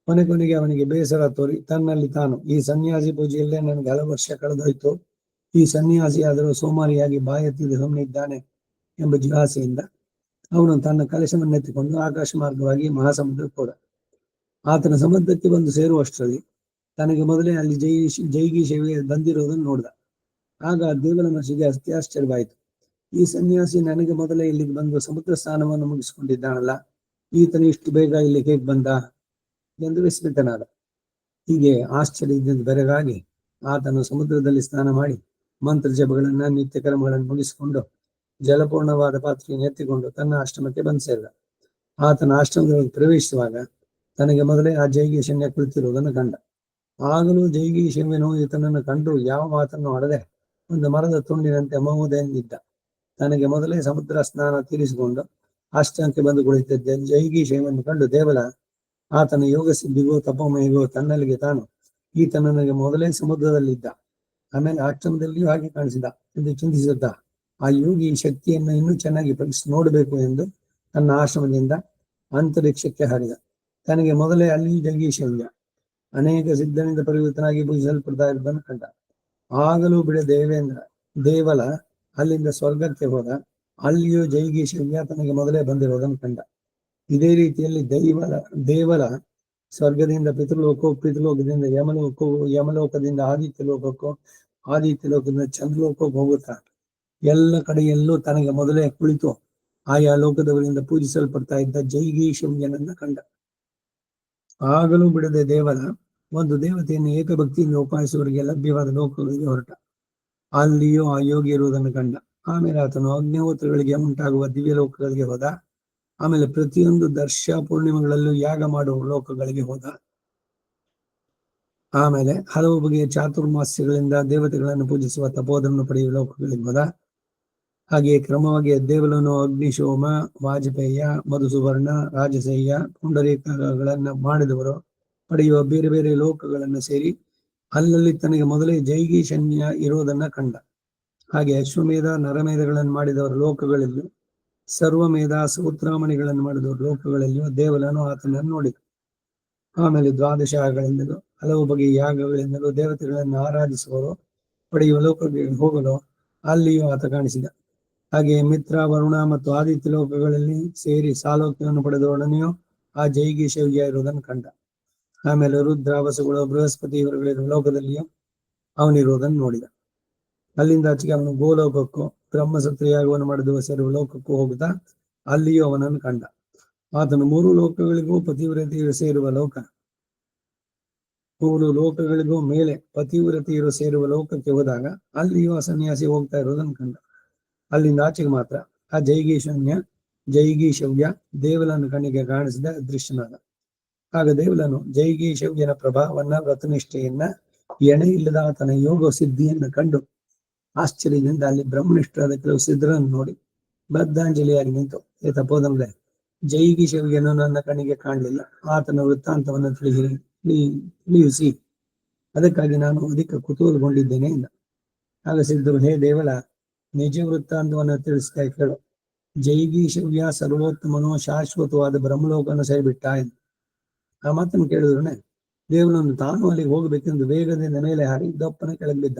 ಕೊನೆಗೆ ಅವನಿಗೆ ಬೇಸರ ತೋರಿ ತನ್ನಲ್ಲಿ ತಾನು, ಈ ಸನ್ಯಾಸಿ ಪೂಜೆಯಲ್ಲೇ ನನಗೆ ಹಲವು ವರ್ಷ ಕಳೆದೋಯ್ತು, ಈ ಸನ್ಯಾಸಿ ಆದರೂ ಸೋಮಾರಿಯಾಗಿ ಬಾಯೆತ್ತಿದ್ದು ಸುಮ್ಮನಿದ್ದಾನೆ ಎಂಬ ಜಿಜ್ಞಾಸೆಯಿಂದ ಅವನು ತನ್ನ ಕಲಶವನ್ನೆತ್ತಿಕೊಂಡು ಆಕಾಶ ಮಾರ್ಗವಾಗಿ ಮಹಾಸಮುದ್ರಕ್ಕೆ ಹೋದ. ಆತನ ಸಮುದ್ರಕ್ಕೆ ಬಂದು ಸೇರುವಷ್ಟರಲ್ಲಿ ತನಗೆ ಮೊದಲೇ ಅಲ್ಲಿ ಜೈಗೀಶವ್ಯ ಬಂದಿರುವುದನ್ನು ನೋಡಿದ. ಆಗ ದೇವಲ ಮನಸ್ಸಿಗೆ ಅತ್ಯಾಶ್ಚರ್ಯವಾಯಿತು. ಈ ಸನ್ಯಾಸಿ ನನಗೆ ಮೊದಲೇ ಇಲ್ಲಿಗೆ ಬಂದು ಸಮುದ್ರ ಸ್ನಾನವನ್ನು ಮುಗಿಸಿಕೊಂಡಿದ್ದಾನಲ್ಲ, ಈತನು ಇಷ್ಟು ಬೇಗ ಇಲ್ಲಿ ಹೇಗೆ ಬಂದ ಎಂದು ವಿಸ್ಮಿತನಾದ. ಹೀಗೆ ಆಶ್ಚರ್ಯದಿಂದ ಬೆರಗಾಗಿ ಆತನು ಸಮುದ್ರದಲ್ಲಿ ಸ್ನಾನ ಮಾಡಿ ಮಂತ್ರ ಜಪಗಳನ್ನ ನಿತ್ಯ ಕರ್ಮಗಳನ್ನು ಮುಗಿಸಿಕೊಂಡು ಜಲಪೂರ್ಣವಾದ ಪಾತ್ರೆಯನ್ನು ಎತ್ತಿಕೊಂಡು ತನ್ನ ಆಶ್ರಮಕ್ಕೆ ಬಂದು ಸೇರಿದ. ಆತನ ಆಶ್ರಮದಲ್ಲಿ ಪ್ರವೇಶಿಸುವಾಗ ತನಗೆ ಮೊದಲೇ ಆ ಜೈಗೀಶನ್ಯ ಕುಳಿತಿರುವುದನ್ನು ಕಂಡ. ಆಗಲೂ ಜೈಗೀಶವ್ಯನು ಈತನನ್ನು ಕಂಡು ಯಾವ ಮಾತನ್ನು ಆಡದೆ ಒಂದು ಮರದ ತುಂಡಿನಂತೆ ಮೌನದಿಂದಿದ್ದ. ತನಗೆ ಮೊದಲೇ ಸಮುದ್ರ ಸ್ನಾನ ತೀರಿಸಿಕೊಂಡು ಆಶ್ರಮಕ್ಕೆ ಬಂದು ಕುಳಿತಿದ್ದ ಜೈಗೀಶವ್ಯನನ್ನು ಕಂಡು ದೇವಲ ಆತನ ಯೋಗ ಸಿದ್ಧಿಗೂ ತಪೋಮಯಿಗೂ ತನ್ನಲ್ಲಿಗೆ ತಾನು, ಈತ ನನಗೆ ಮೊದಲೇ ಸಮುದ್ರದಲ್ಲಿದ್ದ, ಆಮೇಲೆ ಆಶ್ರಮದಲ್ಲಿಯೂ ಹಾಗೆ ಕಾಣಿಸಿದ ಎಂದು ಚಿಂತಿಸುತ್ತಾ ಆ ಯೋಗಿ ಶಕ್ತಿಯನ್ನು ಇನ್ನೂ ಚೆನ್ನಾಗಿ ಪರೀಕ್ಷಿಸಿ ನೋಡಬೇಕು ಎಂದು ತನ್ನ ಆಶ್ರಮದಿಂದ ಅಂತರಿಕ್ಷಕ್ಕೆ ಹಾರಿದ. ತನಗೆ ಮೊದಲೇ ಅಲ್ಲಿ ಜೈಗೀಶವ್ಯ ಅನೇಕ ಸಿದ್ಧನಿಂದ ಪರಿವೃತನಾಗಿ ಪೂಜಿಸಲ್ಪಡ್ತಾ ಇರುವುದನ್ನು ಕಂಡ. ಆಗಲೂ ದೇವಲ ಅಲ್ಲಿಂದ ಸ್ವರ್ಗಕ್ಕೆ ಹೋದ. ಅಲ್ಲಿಯೂ ಜೈಗೀಶವ್ಯ ತನಗೆ ಮೊದಲೇ ಬಂದಿರುವುದನ್ನು ಕಂಡ. ಇದೇ ರೀತಿಯಲ್ಲಿ ದೇವಲ ಸ್ವರ್ಗದಿಂದ ಪಿತೃಲೋಕವು, ಪಿತೃಲೋಕದಿಂದ ಯಮಲೋಕವು, ಯಮಲೋಕದಿಂದ ಆದಿತ್ಯ ಲೋಕಕ್ಕೂ, ಆದಿತ್ಯ ಲೋಕದಿಂದ ಚಂದ್ರಲೋಕಕ್ಕೆ ಹೋಗುತ್ತಾ ಎಲ್ಲ ಕಡೆಯಲ್ಲೂ ತನಗೆ ಮೊದಲೇ ಕುಳಿತು ಆಯಾ ಲೋಕದವರಿಂದ ಪೂಜಿಸಲ್ಪಡ್ತಾ ಇದ್ದ ಜೈಗೀಶವ್ಯನನ್ನ ಕಂಡ. ಆಗಲೂ ಬಿಡದೆ ದೇವಲ ಒಂದು ದೇವತೆಯನ್ನು ಏಕಭಕ್ತಿಯಿಂದ ಉಪಾಸಿಸುವವರಿಗೆ ಲಭ್ಯವಾದ ಲೋಕಗಳಿಗೆ ಹೊರಟ. ಅಲ್ಲಿಯೂ ಆ ಯೋಗಿ ಇರುವುದನ್ನು ಕಂಡ. ಆಮೇಲೆ ಆತನು ಅಗ್ನಿಹೋತ್ರಗಳಿಗೆ ಉಂಟಾಗುವ ದಿವ್ಯ ಲೋಕಗಳಿಗೆ ಹೋದ. ಆಮೇಲೆ ಪ್ರತಿಯೊಂದು ದರ್ಶ ಪೂರ್ಣಿಮೆಗಳಲ್ಲೂ ಯಾಗ ಮಾಡುವ ಲೋಕಗಳಿಗೆ ಹೋದ. ಆಮೇಲೆ ಹಲವು ಬಗೆಯ ಚಾತುರ್ಮಾಸ್ಯಗಳಿಂದ ದೇವತೆಗಳನ್ನು ಪೂಜಿಸುವ ತಪೋಧನವನ್ನು ಪಡೆಯುವ ಲೋಕಗಳಿಗೆ ಹೋದ. ಹಾಗೆಯೇ ಕ್ರಮವಾಗಿ ದೇವಲನು ಅಗ್ನಿಶೋಮ, ವಾಜಪೇಯ, ಮಧುಸುವರ್ಣ, ರಾಜಸೇಯ, ಪುಂಡರೀಕಗಳನ್ನ ಮಾಡಿದವರು ಪಡೆಯುವ ಬೇರೆ ಬೇರೆ ಲೋಕಗಳನ್ನು ಸೇರಿ ಅಲ್ಲಲ್ಲಿ ತನಗೆ ಮೊದಲೇ ಜೈಗೀಶನ್ಯ ಇರುವುದನ್ನ ಕಂಡ. ಹಾಗೆ ಅಶ್ವಮೇಧ, ನರಮೇಧಗಳನ್ನು ಮಾಡಿದವರ ಲೋಕಗಳಲ್ಲಿಯೂ, ಸರ್ವಮೇಧ, ಸೂತ್ರಾಮಣಿಗಳನ್ನು ಮಾಡಿದವರ ಲೋಕಗಳಲ್ಲಿಯೂ ದೇವಲನು ಆತನನ್ನು ನೋಡಿದ. ಆಮೇಲೆ ದ್ವಾದಶಗಳಿಂದಲೂ ಹಲವು ಬಗೆಯ ಯಾಗಗಳಿಂದಲೂ ದೇವತೆಗಳನ್ನು ಆರಾಧಿಸುವವರು ಪಡೆಯುವ ಲೋಕಗಳಿಗೆ ಹೋಗಲು ಅಲ್ಲಿಯೂ ಆತ ಕಾಣಿಸಿದ. ಹಾಗೆ ಮಿತ್ರ, ವರುಣ ಮತ್ತು ಆದಿತ್ಯ ಲೋಕಗಳಲ್ಲಿ ಸೇರಿ ಸಾಲೋಕ್ಯವನ್ನು ಪಡೆದವರೊಡನೆಯೂ ಆ ಜೈಗೀಶವ್ಯ ಇರುವುದನ್ನು ಕಂಡ. ಆಮೇಲೆ ರುದ್ರ, ವಸುಗಳು, ಬೃಹಸ್ಪತಿ ಇವರುಗಳಿರುವ ಲೋಕದಲ್ಲಿಯೂ ಅವನಿರುವುದನ್ನು ನೋಡಿದ. ಅಲ್ಲಿಂದ ಆಚೆಗೆ ಅವನು ಗೋಲೋಕಕ್ಕೂ, ಬ್ರಹ್ಮಸತ್ರ ಯಾಗವನ್ನು ಮಾಡಿದ ಸೇರುವ ಲೋಕಕ್ಕೂ ಹೋಗುತ್ತಾ ಅಲ್ಲಿಯೂ ಅವನನ್ನು ಕಂಡ. ಆತನು 3 ಲೋಕಗಳಿಗೂ ಪತಿವ್ರತೆಯು ಸೇರುವ ಲೋಕ, ಮೂರು ಲೋಕಗಳಿಗೂ ಮೇಲೆ ಪತಿವ್ರತಿಯರು ಸೇರುವ ಲೋಕಕ್ಕೆ ಹೋದಾಗ ಅಲ್ಲಿಯೂ ಆ ಸನ್ಯಾಸಿ ಹೋಗ್ತಾ ಇರೋದನ್ನು ಕಂಡ. ಅಲ್ಲಿಂದ ಆಚೆಗೆ ಮಾತ್ರ ಆ ಜೈಗೀಶವ್ಯ ದೇವಲನ್ನು ಕಣ್ಣಿಗೆ ಕಾಣಿಸಿದ ದೃಶ್ಯನಾದ. ಆಗ ದೇವಲನು ಜೈಗೀಶವ್ಯನ ಪ್ರಭಾವವನ್ನ, ವ್ರತನಿಷ್ಠೆಯನ್ನ, ಎಣೆ ಇಲ್ಲದ ಆತನ ಯೋಗ ಸಿದ್ಧಿಯನ್ನು ಕಂಡು ಆಶ್ಚರ್ಯದಿಂದ ಅಲ್ಲಿ ಬ್ರಹ್ಮನಿಷ್ಠರಾದ ಕೆಲವು ಸಿದ್ಧರನ್ನು ನೋಡಿ ಬದ್ಧಾಂಜಲಿಯಾಗಿ ನಿಂತು, ಹೇ ತಪೋದಂದ್ರೆ, ಜೈಗೀಶವ್ಯನು ನನ್ನ ಕಣ್ಣಿಗೆ ಕಾಣಲಿಲ್ಲ, ಆತನ ವೃತ್ತಾಂತವನ್ನು ತಿಳಿಯಿಸಿ, ಅದಕ್ಕಾಗಿ ನಾನು ಅಧಿಕ ಕುತೂಹಲಗೊಂಡಿದ್ದೇನೆ ಎಂದ. ಆಗ ಸಿದ್ಧರು, ಹೇ ದೇವಲ, ನಿಜ ವೃತ್ತಾಂತವನ್ನು ತಿಳಿಸ್ತಾ ಕೇಳು. ಜೈಗೀಶವ್ಯ ಸರ್ವೋತ್ತಮನೋ ಶಾಶ್ವತವಾದ ಬ್ರಹ್ಮಲೋಕವನ್ನು ಸೇರಿಬಿಟ್ಟ ಎಂದು. ಆ ಮಾತನ್ನು ಕೇಳಿದ್ರನೆ ದೇವಲನ್ನು ತಾನು ಅಲ್ಲಿಗೆ ಹೋಗಬೇಕೆಂದು ವೇಗದಿಂದ ಮೇಲೆ ಹಾರಿ ದಪ್ಪನ ಕೆಳಗೆ ಬಿದ್ದ.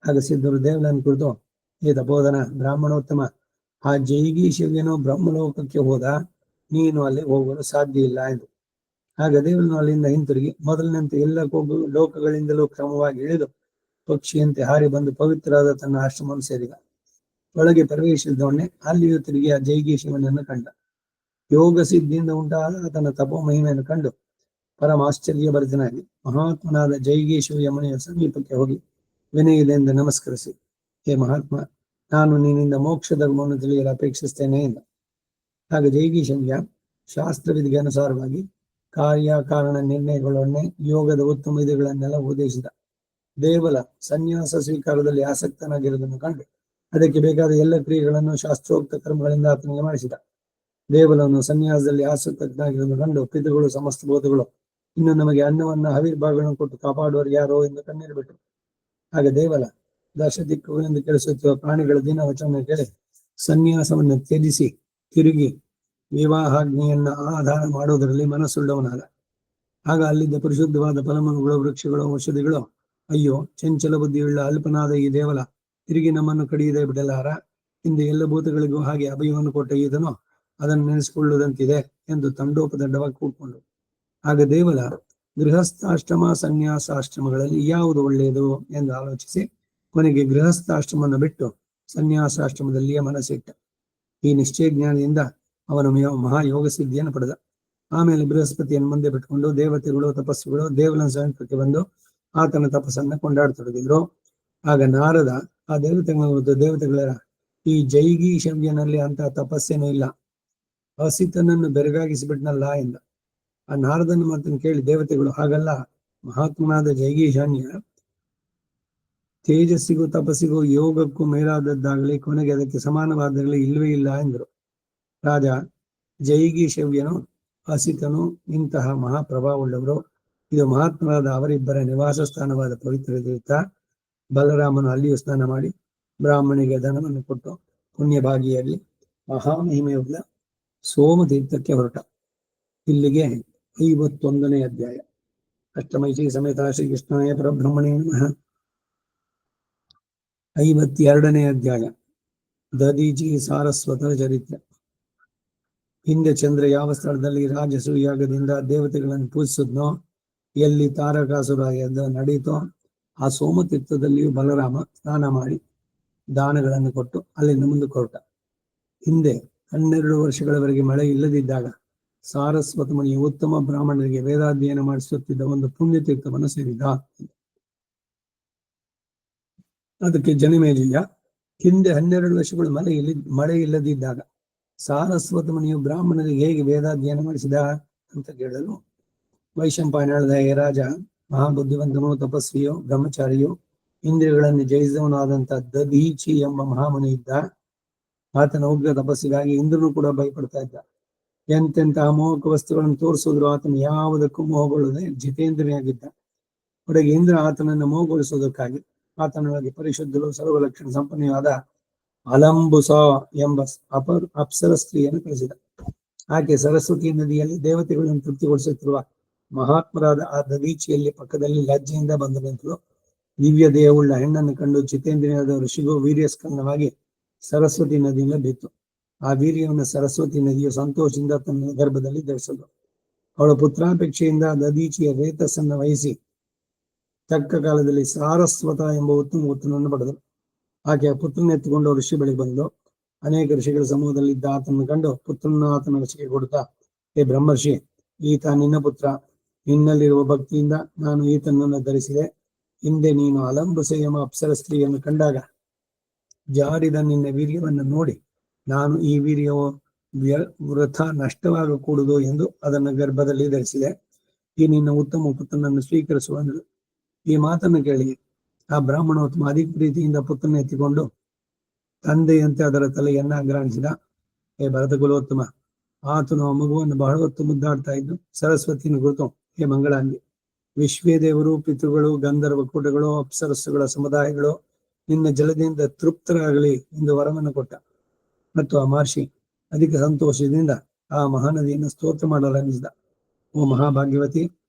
ಆಗ ಸಿದ್ಧರು ದೇವಲನ್ನು ಕುರಿತು, ಹೇ ತಪೋಧನ ಬ್ರಾಹ್ಮಣೋತ್ತಮ, ಆ ಜೈಗೀಶವ್ಯನು ಬ್ರಹ್ಮಲೋಕಕ್ಕೆ ಹೋದ, ನೀನು ಅಲ್ಲಿ ಹೋಗಲು ಸಾಧ್ಯ ಇಲ್ಲ ಎಂದು. ಆಗ ದೇವಲನು ಅಲ್ಲಿಂದ ಹಿಂತಿರುಗಿ ಮೊದಲಿನಂತೆ ಎಲ್ಲ ಲೋಕಗಳಿಂದಲೂ ಕ್ರಮವಾಗಿ ಇಳಿದು ಪಕ್ಷಿಯಂತೆ ಹಾರಿ ಬಂದು ಪವಿತ್ರವಾದ ತನ್ನ ಆಶ್ರಮವನ್ನು ಸೇರಿದ. ಒಳಗೆ ಪ್ರವೇಶಿಸಿದವನ್ನೇ ಅಲ್ಲಿಯೂ ತಿರುಗಿ ಆ ಜೈಗೀಶವನನ್ನು ಕಂಡ. ಯೋಗ ಸಿದ್ಧಿಯಿಂದ ಉಂಟಾದ ತನ್ನ ತಪೋ ಮಹಿಮೆಯನ್ನು ಕಂಡು ಪರಮಾಶ್ಚರ್ಯಭರಿತನಾಗಿ ಮಹಾತ್ಮನಾದ ಜೈಗೀಶವ್ಯ ಮುನಿಯ ಸಮೀಪಕ್ಕೆ ಹೋಗಿ ವಿನಯದಿಂದ ನಮಸ್ಕರಿಸಿ, ಹೇ ಮಹಾತ್ಮ, ನಾನು ನಿನ್ನಿಂದ ಮೋಕ್ಷ ಧರ್ಮವನ್ನು ತಿಳಿಯಲು ಅಪೇಕ್ಷಿಸ್ತೇನೆ ಎಂದ. ಆಗ ಜೈಗೀಶವ್ಯ ಶಾಸ್ತ್ರವಿಧಿಗೆ ಅನುಸಾರವಾಗಿ ಕಾರ್ಯಕಾರಣ ನಿರ್ಣಯಗಳನ್ನೇ ಯೋಗದ ಉತ್ತಮ ವಿಧಿಗಳನ್ನೆಲ್ಲ ಉಪದೇಶಿಸಿದ. ದೇವಲ ಸನ್ಯಾಸ ಸ್ವೀಕಾರದಲ್ಲಿ ಆಸಕ್ತನಾಗಿರುವುದನ್ನು ಕಂಡು ಅದಕ್ಕೆ ಬೇಕಾದ ಎಲ್ಲ ಕ್ರಿಯೆಗಳನ್ನು ಶಾಸ್ತ್ರೋಕ್ತ ಕರ್ಮಗಳಿಂದ ಆತನಿಗೆ ಮಾಡಿಸಿದ. ದೇವಲನ್ನು ಸನ್ಯಾಸದಲ್ಲಿ ಆಸಕ್ತನಾಗಿರುವುದನ್ನು ಕಂಡು ಪಿತೃಗಳು, ಸಮಸ್ತ ಬೋಧಗಳು ಇನ್ನು ನಮಗೆ ಅನ್ನವನ್ನ ಹವಿರ್ಭಾಗಗಳನ್ನು ಕೊಟ್ಟು ಕಾಪಾಡುವರು ಯಾರೋ ಎಂದು ಕಣ್ಣೀರು ಬಿಟ್ಟರು. ಆಗ ದೇವಲ ದಶ ದಿಕ್ಕುಗಳಿಂದ ಕೇಳಿಸುತ್ತಿರುವ ಪ್ರಾಣಿಗಳ ದಿನವಚನ ಕೇಳಿ ಸನ್ಯಾಸವನ್ನು ತ್ಯಜಿಸಿ ತಿರುಗಿ ವಿವಾಹಾಗ್ನಿಯನ್ನ ಆಧಾರ ಮಾಡುವುದರಲ್ಲಿ ಮನಸ್ಸುಳ್ಳವನಾದ. ಆಗ ಅಲ್ಲಿದ್ದ ಪರಿಶುದ್ಧವಾದ ಫಲಮನುಗಳು, ವೃಕ್ಷಗಳು, ಔಷಧಿಗಳು, ಅಯ್ಯೋ ಚಂಚಲ ಬುದ್ಧಿಯುಳ್ಳ ಅಲ್ಪನಾದ ಈ ದೇವಲ ತಿರುಗಿ ನಮ್ಮನ್ನು ಕಡಿಯದೆ ಬಿಡಲಾರ, ಹಿಂದೆ ಎಲ್ಲ ಭೂತಗಳಿಗೂ ಹಾಗೆ ಅಭಯವನ್ನು ಕೊಟ್ಟ ಈತನು ಅದನ್ನು ನೆನೆಸಿಕೊಳ್ಳುವುದಂತಿದೆ ಎಂದು ತಂಡೋಪದಂಡವಾಗಿ ಕೂತ್ಕೊಂಡು. ಆಗ ದೇವಲ ಗೃಹಸ್ಥಾಶ್ರಮ ಸನ್ಯಾಸಾಶ್ರಮಗಳಲ್ಲಿ ಯಾವುದು ಒಳ್ಳೆಯದು ಎಂದು ಆಲೋಚಿಸಿ ಕೊನೆಗೆ ಗೃಹಸ್ಥಾಶ್ರಮವನ್ನು ಬಿಟ್ಟು ಸನ್ಯಾಸಾಶ್ರಮದಲ್ಲಿಯೇ ಮನಸ್ಸಿಟ್ಟ. ಈ ನಿಶ್ಚಯ ಜ್ಞಾನದಿಂದ ಅವನು ಮಹಾಯೋಗ ಸಿದ್ಧಿಯನ್ನು ಪಡೆದ. ಆಮೇಲೆ ಬೃಹಸ್ಪತಿಯನ್ನು ಮುಂದೆ ಬಿಟ್ಟುಕೊಂಡು ದೇವತೆಗಳು, ತಪಸ್ಸುಗಳು ದೇವಲನ ಸಮೀಪಕ್ಕೆ ಬಂದು ಆತನ ತಪಸ್ಸನ್ನು ಕೊಂಡಾಡತೊಡಗಿದ್ರು. ಆಗ ನಾರದ ಆ ದೇವತೆಗಳ, ಈ ಜೈಗೀಶವ್ಯನಲ್ಲಿ ಅಂತ ತಪಸ್ಸೇನೂ ಇಲ್ಲ, ಅಸಿತನನ್ನು ಬೆರಗಾಗಿಸಿಬಿಟ್ನಲ್ಲ ಎಂದ. ಆ ನಾರದನ ಮಾತನ್ನು ಕೇಳಿ ದೇವತೆಗಳು, ಹಾಗಲ್ಲ, ಮಹಾತ್ಮನಾದ ಜೈಗೀಶಾನ್ಯ ತೇಜಸ್ಸಿಗೂ ತಪಸ್ಸಿಗೂ ಯೋಗಕ್ಕೂ ಮೇಲಾದದ್ದಾಗಲಿ ಕೊನೆಗೆ ಅದಕ್ಕೆ ಸಮಾನವಾದಾಗಲಿ ಇಲ್ಲವೇ ಇಲ್ಲ ಎಂದರು. ರಾಜ, ಜೈಗೀಶವ್ಯನು, ಅಸಿತನು ಇಂತಹ ಮಹಾಪ್ರಭಾವವುಳ್ಳವರು. ಇದು ಮಹಾತ್ಮರಾದ ಅವರಿಬ್ಬರ ನಿವಾಸ ಸ್ಥಾನವಾದ ಪವಿತ್ರ ತೀರ್ಥ. ಬಲರಾಮನು ಅಲ್ಲಿಯೂ ಸ್ನಾನ ಮಾಡಿ ಬ್ರಾಹ್ಮಣಿಗೆ ಧನವನ್ನು ಕೊಟ್ಟು ಪುಣ್ಯಭಾಗಿಯಾಗಿ ಮಹಾಮಹಿಮೆಯುಳ್ಳ ಸೋಮತೀರ್ಥಕ್ಕೆ ಹೊರಟ. ಇಲ್ಲಿಗೆ 51ನೇ ಅಧ್ಯಾಯ. ಅಷ್ಟಮೈಷಿ ಸಮೇತ ಶ್ರೀಕೃಷ್ಣಾಯ ಪರಬ್ರಹ್ಮಣೇ ನಮಃ. 52ನೇ ಅಧ್ಯಾಯ. ದದೀಚಿ ಸಾರಸ್ವತ ಚರಿತ್ರೆ. ಹಿಂದೆ ಚಂದ್ರ ಯಾವ ಸ್ಥಳದಲ್ಲಿ ರಾಜಸೂಯಾಗದಿಂದ ದೇವತೆಗಳನ್ನು ಪೂಜಿಸಿದ್ನೋ, ಎಲ್ಲಿ ತಾರಕಾಸುರ ನಡೀತೋ ಆ ಸೋಮತೀರ್ಥದಲ್ಲಿಯೂ ಬಲರಾಮ ಸ್ನಾನ ಮಾಡಿ ದಾನಗಳನ್ನು ಕೊಟ್ಟು ಅಲ್ಲಿಂದ ಮುಂದಕ್ಕೆ ಹೊರಟ. ಹಿಂದೆ 12 ವರ್ಷಗಳವರೆಗೆ ಮಳೆ ಇಲ್ಲದಿದ್ದಾಗ ಸಾರಸ್ವತ ಮುನಿಯು ಉತ್ತಮ ಬ್ರಾಹ್ಮಣರಿಗೆ ವೇದಾಧ್ಯಯನ ಮಾಡಿಸುತ್ತಿದ್ದ ಒಂದು ಪುಣ್ಯತೀರ್ಥವನ್ನು ಸೇರಿದ. ಅದಕ್ಕೆ ಜನಮೇಜಯ, ಹಿಂದೆ 12 ವರ್ಷಗಳು ಮಳೆ ಇಲ್ಲದಿದ್ದಾಗ ಸಾರಸ್ವತ ಮುನಿಯು ಬ್ರಾಹ್ಮಣರಿಗೆ ಹೇಗೆ ವೇದಾಧ್ಯಯನ ಮಾಡಿಸಿದ ಅಂತ ಕೇಳಲು ವೈಶಂಪಾಯನ ಹೇಳಿದ, ಹೇ ರಾಜ, ಮಹಾಬುದ್ಧಿವಂತನೋ ತಪಸ್ವಿಯೋ ಬ್ರಹ್ಮಚಾರಿಯೋ ಇಂದ್ರಿಯಗಳನ್ನು ಜಯಿಸಿದವನಾದಂತ ದದೀಚಿ ಎಂಬ ಮಹಾಮುನಿ ಇದ್ದ. ಆತನ ಉಗ್ರ ತಪಸ್ಸಿಗಾಗಿ ಇಂದ್ರನು ಕೂಡ ಭಯಪಡ್ತಾ ಇದ್ದ. ಎಂತೆಂಥ ಅಮೋಘ ವಸ್ತುಗಳನ್ನು ತೋರಿಸಿದ್ರು ಆತನು ಯಾವುದಕ್ಕೂ ಮೋಹಗೊಳ್ಳದೆ ಜಿತೇಂದ್ರಿಯಾಗಿದ್ದ. ಹೊರಗೆ ಇಂದ್ರ ಆತನನ್ನು ಮೋಹಗೊಳಿಸುವುದಕ್ಕಾಗಿ ಆತನೊಳಗೆ ಪರಿಶುದ್ಧರು ಸರ್ವಲಕ್ಷಣ ಸಂಪನ್ನೆಯಾದ ಅಲಂಬುಸ ಎಂಬ ಅಪ್ಸರ ಸ್ತ್ರೀಯನ್ನು ಕಳಿಸಿದ. ಆಕೆ ಸರಸ್ವತಿ ನದಿಯಲ್ಲಿ ದೇವತೆಗಳನ್ನು ತೃಪ್ತಿಗೊಳಿಸುತ್ತಿರುವ ಮಹಾತ್ಮರಾದ ಆ ದದೀಚಿಯಲ್ಲಿ ಪಕ್ಕದಲ್ಲಿ ಲಜ್ಜೆಯಿಂದ ಬಂದು ನಿಂತಳು. ದಿವ್ಯ ದೇಹವುಳ್ಳ ಹೆಣ್ಣನ್ನು ಕಂಡು ಜಿತೇಂದ್ರಿಯಾದ ಋಷಿಗೂ ವೀರ್ಯಸ್ಕಂದವಾಗಿ ಸರಸ್ವತಿ ನದಿಯಿಂದ ಬಿತ್ತು. ಆ ವೀರ್ಯವನ್ನು ಸರಸ್ವತಿ ನದಿಯು ಸಂತೋಷದಿಂದ ತನ್ನ ಗರ್ಭದಲ್ಲಿ ಧರಿಸಲು ಅವಳ ಪುತ್ರಾಪೇಕ್ಷೆಯಿಂದ ದದೀಚಿಯ ರೇತಸ್ಸನ್ನು ವಹಿಸಿ ತಕ್ಕ ಕಾಲದಲ್ಲಿ ಸಾರಸ್ವತ ಎಂಬ ಉತ್ತಮ ಪುತ್ರನನ್ನು ಪಡೆದಳು. ಆಕೆಯ ಪುತ್ರನ ಎತ್ತಿಕೊಂಡು ಋಷಿ ಬಳಿ ಬಂದು ಅನೇಕ ಋಷಿಗಳ ಸಮೂಹದಲ್ಲಿದ್ದ ಆತನನ್ನು ಕಂಡು ಪುತ್ರನ ಆತನ ಋಷಿಗೆ ಕೊಡುತ್ತಾ, ಹೇ ಬ್ರಹ್ಮರ್ಷಿ, ಈತ ನಿನ್ನ ಪುತ್ರ. ನಿನ್ನಲ್ಲಿರುವ ಭಕ್ತಿಯಿಂದ ನಾನು ಈತನನ್ನು ಧರಿಸಿದೆ. ಹಿಂದೆ ನೀನು ಅಲಂಬು ಸಂಯಮ ಅಪ್ಸರ ಸ್ತ್ರೀಯನ್ನು ಕಂಡಾಗ ಜಾರಿದ ನಿನ್ನ ವೀರ್ಯವನ್ನು ನೋಡಿ ನಾನು ಈ ವೀರ್ಯವು ವೃಥ ನಷ್ಟವಾಗಕೂಡುದು ಎಂದು ಅದನ್ನು ಗರ್ಭದಲ್ಲಿ ಧರಿಸಿದೆ. ಈ ನಿನ್ನ ಉತ್ತಮ ಪುತ್ರನನ್ನು ಸ್ವೀಕರಿಸುವಂದು. ಈ ಮಾತನ್ನು ಕೇಳಿ ಆ ಬ್ರಾಹ್ಮಣೋತ್ತಮ ಅಧಿಕ ಪ್ರೀತಿಯಿಂದ ಪುತ್ರನ ಎತ್ತಿಕೊಂಡು ತಂದೆಯಂತೆ ಅದರ ತಲೆಯನ್ನ ಅಗ್ರಾಣಿಸಿದ. ಹೇ ಭರತಕುಲೋತ್ತಮ, ಆತನು ಆ ಮಗುವನ್ನು ಬಹಳ ಹೊತ್ತು ಮುದ್ದಾಡ್ತಾ ಇದ್ದು ಸರಸ್ವತಿಯನ್ನು ಕುರಿತು, ಹೇ ಮಂಗಳಾಂಗಿ, ವಿಶ್ವೇದೇವರು, ಪಿತೃಗಳು, ಗಂಧರ್ವ ಕೂಟಗಳು, ಅಪ್ಸರಸ್ಸುಗಳ ಸಮುದಾಯಗಳು ನಿನ್ನ ಜಲದಿಂದ ತೃಪ್ತರಾಗಲಿ ಎಂದು ವರವನ್ನು ಕೊಟ್ಟ. ಮತ್ತು ಆ ಮಹರ್ಷಿ ಅಧಿಕ ಸಂತೋಷದಿಂದ ಆ ಮಹಾನದಿಯನ್ನು ಸ್ತೋತ್ರ ಮಾಡಲಾರಂಭಿಸಿದ. ಓ ಮಹಾಭಾಗ್ಯವತಿ,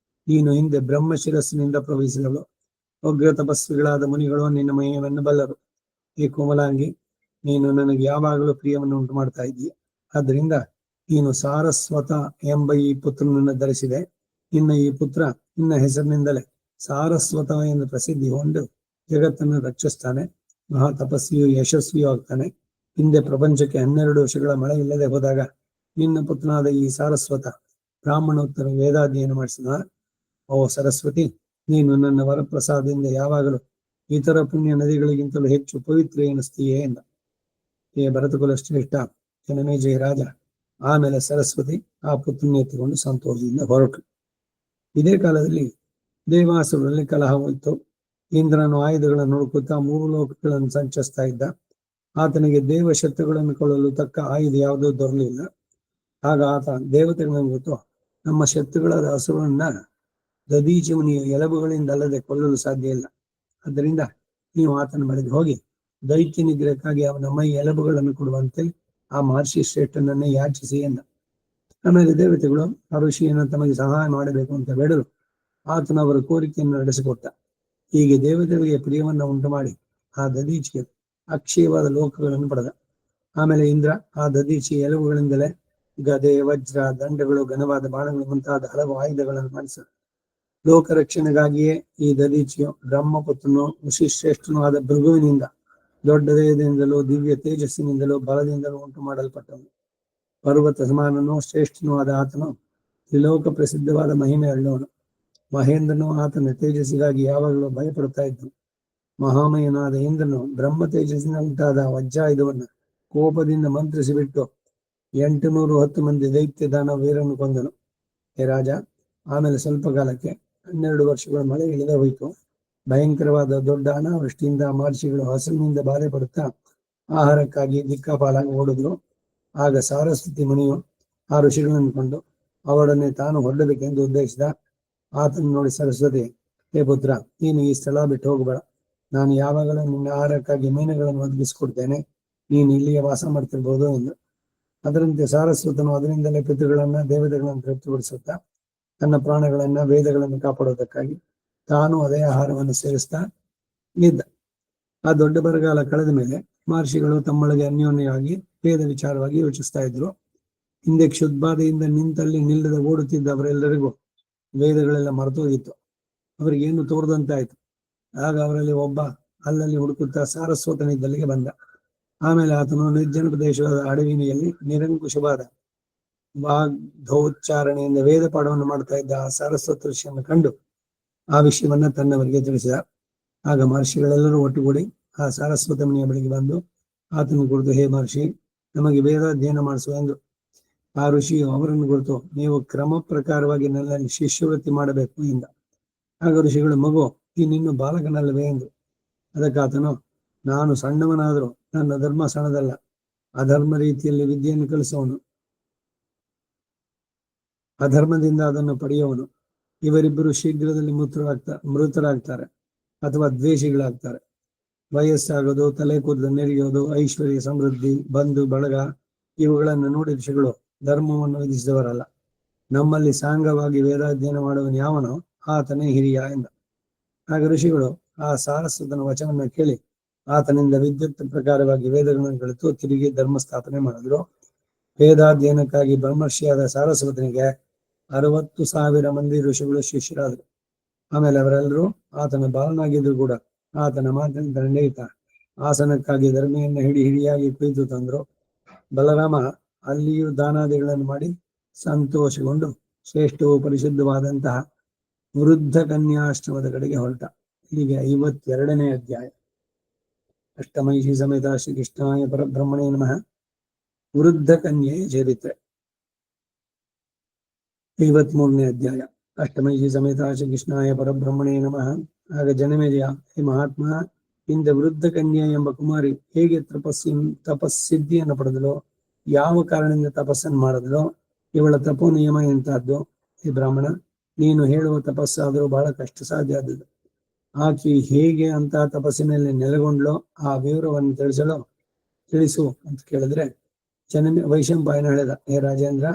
ನೀನು ಹಿಂದೆ ಬ್ರಹ್ಮ ಶಿರಸ್ಸಿನಿಂದ ಪ್ರವಹಿಸಿದಳು. ಉಗ್ರ ತಪಸ್ವಿಗಳಾದ ಮುನಿಗಳು ನಿನ್ನ ಮಹಿಮೆಯನ್ನು ಬಲ್ಲರು. ಈ ಕೋಮಲಾಂಗಿ, ನೀನು ನನಗೆ ಯಾವಾಗಲೂ ಪ್ರಿಯವನ್ನು ಉಂಟು ಮಾಡ್ತಾ ಇದ್ದೀಯ. ಆದ್ದರಿಂದ ನೀನು ಸಾರಸ್ವತ ಎಂಬ ಈ ಪುತ್ರನನ್ನು ಧರಿಸಿದೆ. ನಿನ್ನ ಈ ಪುತ್ರ ನಿನ್ನ ಹೆಸರಿನಿಂದಲೇ ಸಾರಸ್ವತ ಎಂದು ಪ್ರಸಿದ್ಧಿ ಹೊಂದು ಜಗತ್ತನ್ನು ರಕ್ಷಿಸ್ತಾನೆ. ಮಹಾ ತಪಸ್ವಿಯು ಯಶಸ್ವಿಯೂ ಆಗ್ತಾನೆ. ಹಿಂದೆ ಪ್ರಪಂಚಕ್ಕೆ 12 ವರ್ಷಗಳ ಮಳೆ ಇಲ್ಲದೆ ಹೋದಾಗ ನಿನ್ನ ಪುತ್ರನಾದ ಈ ಸಾರಸ್ವತ ಬ್ರಾಹ್ಮಣೋತ್ತರ ವೇದಾಧ್ಯಯನ ಮಾಡಿಸಿದ. ಓ ಸರಸ್ವತಿ, ನೀನು ನನ್ನ ವರಪ್ರಸಾದದಿಂದ ಯಾವಾಗಲೂ ಇತರ ಪುಣ್ಯ ನದಿಗಳಿಗಿಂತಲೂ ಹೆಚ್ಚು ಪವಿತ್ರ ಎನಿಸ್ತೀಯೇ ಎಂದ. ಹೇ ಭರತಕುಲ ಶ್ರೇಷ್ಠ ಜನಮೇಜಯ ರಾಜ, ಆಮೇಲೆ ಸರಸ್ವತಿ ಆ ಪುತ್ರನ ಎತ್ತಿಕೊಂಡು ಸಂತೋಷದಿಂದ ಹೊರಟು. ಇದೇ ಕಾಲದಲ್ಲಿ ದೇವಾಸುರರಲ್ಲಿ ಕಲಹ ಹೋಯಿತು. ಇಂದ್ರನು ಆಯುಧಗಳನ್ನು ಹುಡುಕುತ್ತಾ 3 ಲೋಕಗಳನ್ನು ಸಂಚರಿಸ್ತಾ ಇದ್ದ. ಆತನಿಗೆ ದೇವ ಶತ್ರುಗಳನ್ನು ಕೊಳ್ಳಲು ತಕ್ಕ ಆಯುಧ ಯಾವುದೂ ದೊರಲಿಲ್ಲ. ಆಗ ಆತ ದೇವತೆಗಳನ್ನು ಗೊತ್ತು, ನಮ್ಮ ಶತ್ರುಗಳಾದ ಅಸುರನ್ನ ದದೀಚಿ ಮುನಿಯ ಎಲಬುಗಳಿಂದ ಅಲ್ಲದೆ ಕೊಲ್ಲಲು ಸಾಧ್ಯ ಇಲ್ಲ. ಆದ್ದರಿಂದ ನೀವು ಆತನ ಬಳಿಗೆ ಹೋಗಿ ದೈತ್ಯ ನಿಗ್ರಹಕ್ಕಾಗಿ ಅವನ ಮೈ ಎಲಬುಗಳನ್ನು ಕೊಡುವಂತೆ ಆ ಮಹರ್ಷಿ ಶ್ರೇಷ್ಠನನ್ನೇ ಯಾಚಿಸಿ ಎಂದ. ಆಮೇಲೆ ದೇವತೆಗಳು ಆ ಋಷಿಯನ್ನು ತಮಗೆ ಸಹಾಯ ಮಾಡಬೇಕು ಅಂತ ಬೇಡಲು ಆತನ ಅವರ ಕೋರಿಕೆಯನ್ನು ನಡೆಸಿಕೊಟ್ಟ. ಹೀಗೆ ದೇವತೆಗಳಿಗೆ ಪ್ರಿಯವನ್ನು ಉಂಟು ಮಾಡಿ ಆ ದದೀಚಿಗೆ ಅಕ್ಷಯವಾದ ಲೋಕಗಳನ್ನು ಪಡೆದ. ಆಮೇಲೆ ಇಂದ್ರ ಆ ದದೀಚಿಯ ಎಲುಬುಗಳಿಂದಲೇ ಗದೆ, ವಜ್ರ, ದಂಡಗಳು, ಘನವಾದ ಬಾಣಗಳು ಮುಂತಾದ ಹಲವು ಆಯುಧಗಳನ್ನು ಮಾಡಿಸ. ಲೋಕ ರಕ್ಷಣೆಗಾಗಿಯೇ ಈ ದದೀಚಿಯು ಬ್ರಹ್ಮಪುತ್ರನು ಋಷಿಶ್ರೇಷ್ಠನೂ ಆದ ಭೃಗುವಿನಿಂದ ದೊಡ್ಡ ದೇಹದಿಂದಲೂ ದಿವ್ಯ ತೇಜಸ್ಸಿನಿಂದಲೂ ಬಲದಿಂದಲೂ ಉಂಟು ಮಾಡಲ್ಪಟ್ಟನು. ಪರ್ವತ ಸಮಾನನೂ ಶ್ರೇಷ್ಠನೂ ಆದ ಆತನು ತ್ರಿಲೋಕ ಪ್ರಸಿದ್ಧವಾದ ಮಹಿಮೆ ಉಳ್ಳವನು. ಮಹೇಂದ್ರನು ಆತನ ತೇಜಸ್ಸಿಗಾಗಿ ಯಾವಾಗಲೂ ಭಯಪಡುತ್ತಾ ಇದ್ದನು. ಮಹಾಮಯನಾದ ಇಂದ್ರನು ಬ್ರಹ್ಮ ತೇಜಸ್ಸಿನ ಉಂಟಾದ ವಜ್ರಾಯುಧವನ್ನು ಕೋಪದಿಂದ ಮಂತ್ರಿಸಿಬಿಟ್ಟು 810 ಮಂದಿ ದೈತ್ಯ ದಾನ ವೀರನ್ನು ಕೊಂದನು. ಹೇ ರಾಜ, ಆಮೇಲೆ ಸ್ವಲ್ಪ ಕಾಲಕ್ಕೆ 12 ವರ್ಷಗಳ ಮಳೆ ಇಳಿದೇ ಹೋಯಿತು. ಭಯಂಕರವಾದ ದೊಡ್ಡ ಅನಾವೃಷ್ಟಿಯಿಂದ ಮಹರ್ಷಿಗಳು ಹಸುವಿನಿಂದ ಬಾಧೆ ಪಡುತ್ತಾ ಆಹಾರಕ್ಕಾಗಿ ದಿಕ್ಕಾಪಾಲಾಗಿ ಓಡಿದ್ರು. ಆಗ ಸಾರಸ್ವತಿ ಮುನಿಯು ಆ ಋಷಿಗಳನ್ನು ಕೊಂಡು ಅವರನ್ನೇ ತಾನು ಹೊರಡಬೇಕೆಂದು ಉದ್ದೇಶಿಸಿದ. ಆತನು ನೋಡಿ ಸರಸ್ವತಿ, ಹೇ ಪುತ್ರ, ನೀನು ಈ ಸ್ಥಳ ಬಿಟ್ಟು ಹೋಗಬೇಡ. ನಾನು ಯಾವಾಗಲೂ ನಿನ್ನ ಆಹಾರಕ್ಕಾಗಿ ಮೀನುಗಳನ್ನು ಒದಗಿಸಿಕೊಡ್ತೇನೆ. ನೀನು ಇಲ್ಲಿಯೇ ವಾಸ ಮಾಡ್ತಿರ್ಬೋದು ಎಂದು. ಅದರಂತೆ ಸಾರಸ್ವತನು ಅದರಿಂದಲೇ ಪಿತೃಗಳನ್ನ ದೇವತೆಗಳನ್ನು ತೃಪ್ತಿಪಡಿಸುತ್ತಾ ತನ್ನ ಪ್ರಾಣಗಳನ್ನ ವೇದಗಳನ್ನು ಕಾಪಾಡುವುದಕ್ಕಾಗಿ ತಾನು ಅದೇ ಆಹಾರವನ್ನು ಸೇವಿಸ್ತಾ ಇದ್ದ. ಆ ದೊಡ್ಡ ಬರಗಾಲ ಕಳೆದ ಮೇಲೆ ಮಹರ್ಷಿಗಳು ತಮ್ಮೊಳಗೆ ಅನ್ಯೋನ್ಯವಾಗಿ ವೇದ ವಿಚಾರವಾಗಿ ಯೋಚಿಸ್ತಾ ಇದ್ರು. ಹಿಂದೆ ಕ್ಷುದ್ಬಾಧೆಯಿಂದ ನಿಂತಲ್ಲಿ ನಿಲ್ಲದೆ ಓಡುತ್ತಿದ್ದ ಅವರೆಲ್ಲರಿಗೂ ವೇದಗಳೆಲ್ಲ ಮರೆತೋಗಿತ್ತು. ಅವರಿಗೇನು ತೋರದಂತಾಯ್ತು. ಆಗ ಅವರಲ್ಲಿ ಒಬ್ಬ ಅಲ್ಲಲ್ಲಿ ಹುಡುಕುತ್ತಾ ಸಾರಸ್ವತನಿದ್ದಲ್ಲಿಗೆ ಬಂದ. ಆಮೇಲೆ ಆತನು ನಿರ್ಜನ ಪ್ರದೇಶವಾದ ಅಡವಿನಿಯಲ್ಲಿ ನಿರಂಕುಶವಾದ ವಾಗ್ಧೋಚ್ಚಾರಣೆಯಿಂದ ವೇದ ಪಾಠವನ್ನು ಮಾಡ್ತಾ ಇದ್ದ ಆ ಸಾರಸ್ವತ ಋಷಿಯನ್ನು ಕಂಡು ಆ ವಿಷಯವನ್ನ ತನ್ನವರಿಗೆ ತಿಳಿಸಿದ. ಆಗ ಮಹರ್ಷಿಗಳೆಲ್ಲರೂ ಒಟ್ಟುಗೂಡಿ ಆ ಸಾರಸ್ವತ ಮುನಿಯ ಬಳಿಗೆ ಬಂದು ಆತನ ಕುರಿತು, ಹೇ ಮಹರ್ಷಿ, ನಮಗೆ ವೇದಾಧ್ಯಯನ ಮಾಡಿಸುವ ಎಂದು. ಆ ಋಷಿಯು ಅವರನ್ನು ಕುರಿತು, ನೀವು ಕ್ರಮ ಪ್ರಕಾರವಾಗಿ ನನ್ನಲ್ಲಿ ಶಿಷ್ಯವೃತ್ತಿ ಮಾಡಬೇಕು ಎಂದ. ಆಗ ಋಷಿಗಳು, ಮಗು, ನೀನಿನ್ನು ಬಾಲಕನಲ್ಲವೇ ಎಂದು. ಅದಕ್ಕಾತನು, ನಾನು ಸಣ್ಣವನಾದರೂ ನನ್ನ ಧರ್ಮ ಸಣ್ಣದಲ್ಲ. ಅಧರ್ಮ ರೀತಿಯಲ್ಲಿ ವಿದ್ಯೆಯನ್ನು ಕಲಿಸುವವನು, ಅಧರ್ಮದಿಂದ ಅದನ್ನು ಪಡೆಯುವವನು. ಇವರಿಬ್ಬರು ಶೀಘ್ರದಲ್ಲಿ ಮೃತರಾಗ್ತಾರೆ ಅಥವಾ ದ್ವೇಷಿಗಳಾಗ್ತಾರೆ. ವಯಸ್ಸಾಗೋದು, ತಲೆ ಕೂದಲು ನೆರೆಯೋದು, ಐಶ್ವರ್ಯ, ಸಮೃದ್ಧಿ, ಬಂಧು ಬಳಗ ಇವುಗಳನ್ನು ನೋಡಿ ಋಷಿಗಳು ಧರ್ಮವನ್ನು ವಿಧಿಸಿದವರಲ್ಲ. ನಮ್ಮಲ್ಲಿ ಸಾಂಗವಾಗಿ ವೇದಾಧ್ಯಯನ ಮಾಡುವನು ಯಾವನೋ ಆತನೇ ಹಿರಿಯ ಎಂದ. ಆಗ ಋಷಿಗಳು ಆ ಸಾರಸ್ವತನ ವಚನವನ್ನು ಕೇಳಿ ಆತನಿಂದ ವಿದ್ಯುತ್ ಪ್ರಕಾರವಾಗಿ ವೇದಗಳನ್ನು ಕಲಿತು ತಿರುಗಿ ಧರ್ಮ ಸ್ಥಾಪನೆ ಮಾಡಿದ್ರು. ವೇದಾಧ್ಯಯನಕ್ಕಾಗಿ ಬ್ರಹ್ಮರ್ಷಿಯಾದ ಸಾರಸ್ವತನಿಗೆ 60,000 ಮಂದಿ ಋಷಿಗಳು ಶಿಷ್ಯರಾದರು. ಆಮೇಲೆ ಅವರೆಲ್ಲರೂ ಆತನ ಬಾಲನಾಗಿದ್ರು ಕೂಡ ಆತನ ಮಾತಿನಿಂದ ನಡೆಯುತ್ತಾ ಆಸನಕ್ಕಾಗಿ ಧರ್ಮಿಯನ್ನು ಹಿಡಿಯಾಗಿ ಕುಯ್ದು ತಂದ್ರು. ಬಲರಾಮ ಅಲ್ಲಿಯೂ ದಾನಾದಿಗಳನ್ನು ಮಾಡಿ ಸಂತೋಷಗೊಂಡು ಶ್ರೇಷ್ಠವೂ ಪರಿಶುದ್ಧವಾದಂತಹ ವೃದ್ಧ ಕನ್ಯಾಶ್ರಮದ ಕಡೆಗೆ ಹೊರಟ. ಇಲ್ಲಿಗೆ 52ನೇ ಅಧ್ಯಾಯ. ಅಷ್ಟಮೈಷಿ ಸಮೇತ ಶ್ರೀ ಕೃಷ್ಣಾಯ ಪರಬ್ರಹ್ಮಣೇ ನಮಃ. ವೃದ್ಧ ಕನ್ಯೆಯ ಚರಿತ್ರೆ. 53ನೇ ಅಧ್ಯಾಯ. ಅಷ್ಟಮೈಷಿ ಸಮೇತ ಶ್ರೀ ಕೃಷ್ಣಾಯ ಪರಬ್ರಹ್ಮಣೇ ನಮಃ. ಆಗ ಜನಮೇಜಯ, ಹೇ ಮಹಾತ್ಮ, ಹಿಂದೆ ವೃದ್ಧ ಕನ್ಯೆ ಎಂಬ ಕುಮಾರಿ ಹೇಗೆ ತಪಸ್ಸಿದ್ಧಿಯನ್ನು ಪಡೆದಲೋ, ಯಾವ ಕಾರಣದಿಂದ ತಪಸ್ಸನ್ನು ಮಾಡಿದಲೋ, ಇವಳ ತಪೋ ನಿಯಮ ಎಂತಹದ್ದು. ಹೇ ಬ್ರಾಹ್ಮಣ, ನೀನು ಹೇಳುವ ತಪಸ್ಸಾದರೂ ಬಹಳ ಕಷ್ಟ ಸಾಧ್ಯ ಆದದ್ದು. ಆಕೆ ಹೇಗೆ ಅಂತಹ ತಪಸ್ಸಿನಲ್ಲಿ ನೆಲೆಗೊಂಡ್ಲೋ ಆ ವಿವರವನ್ನು ತಿಳಿಸು ಅಂತ ಕೇಳಿದ್ರೆ, ವೈಶಂಪಾಯನ ಹೇಳಿದ, ಹೇ ರಾಜೇಂದ್ರ,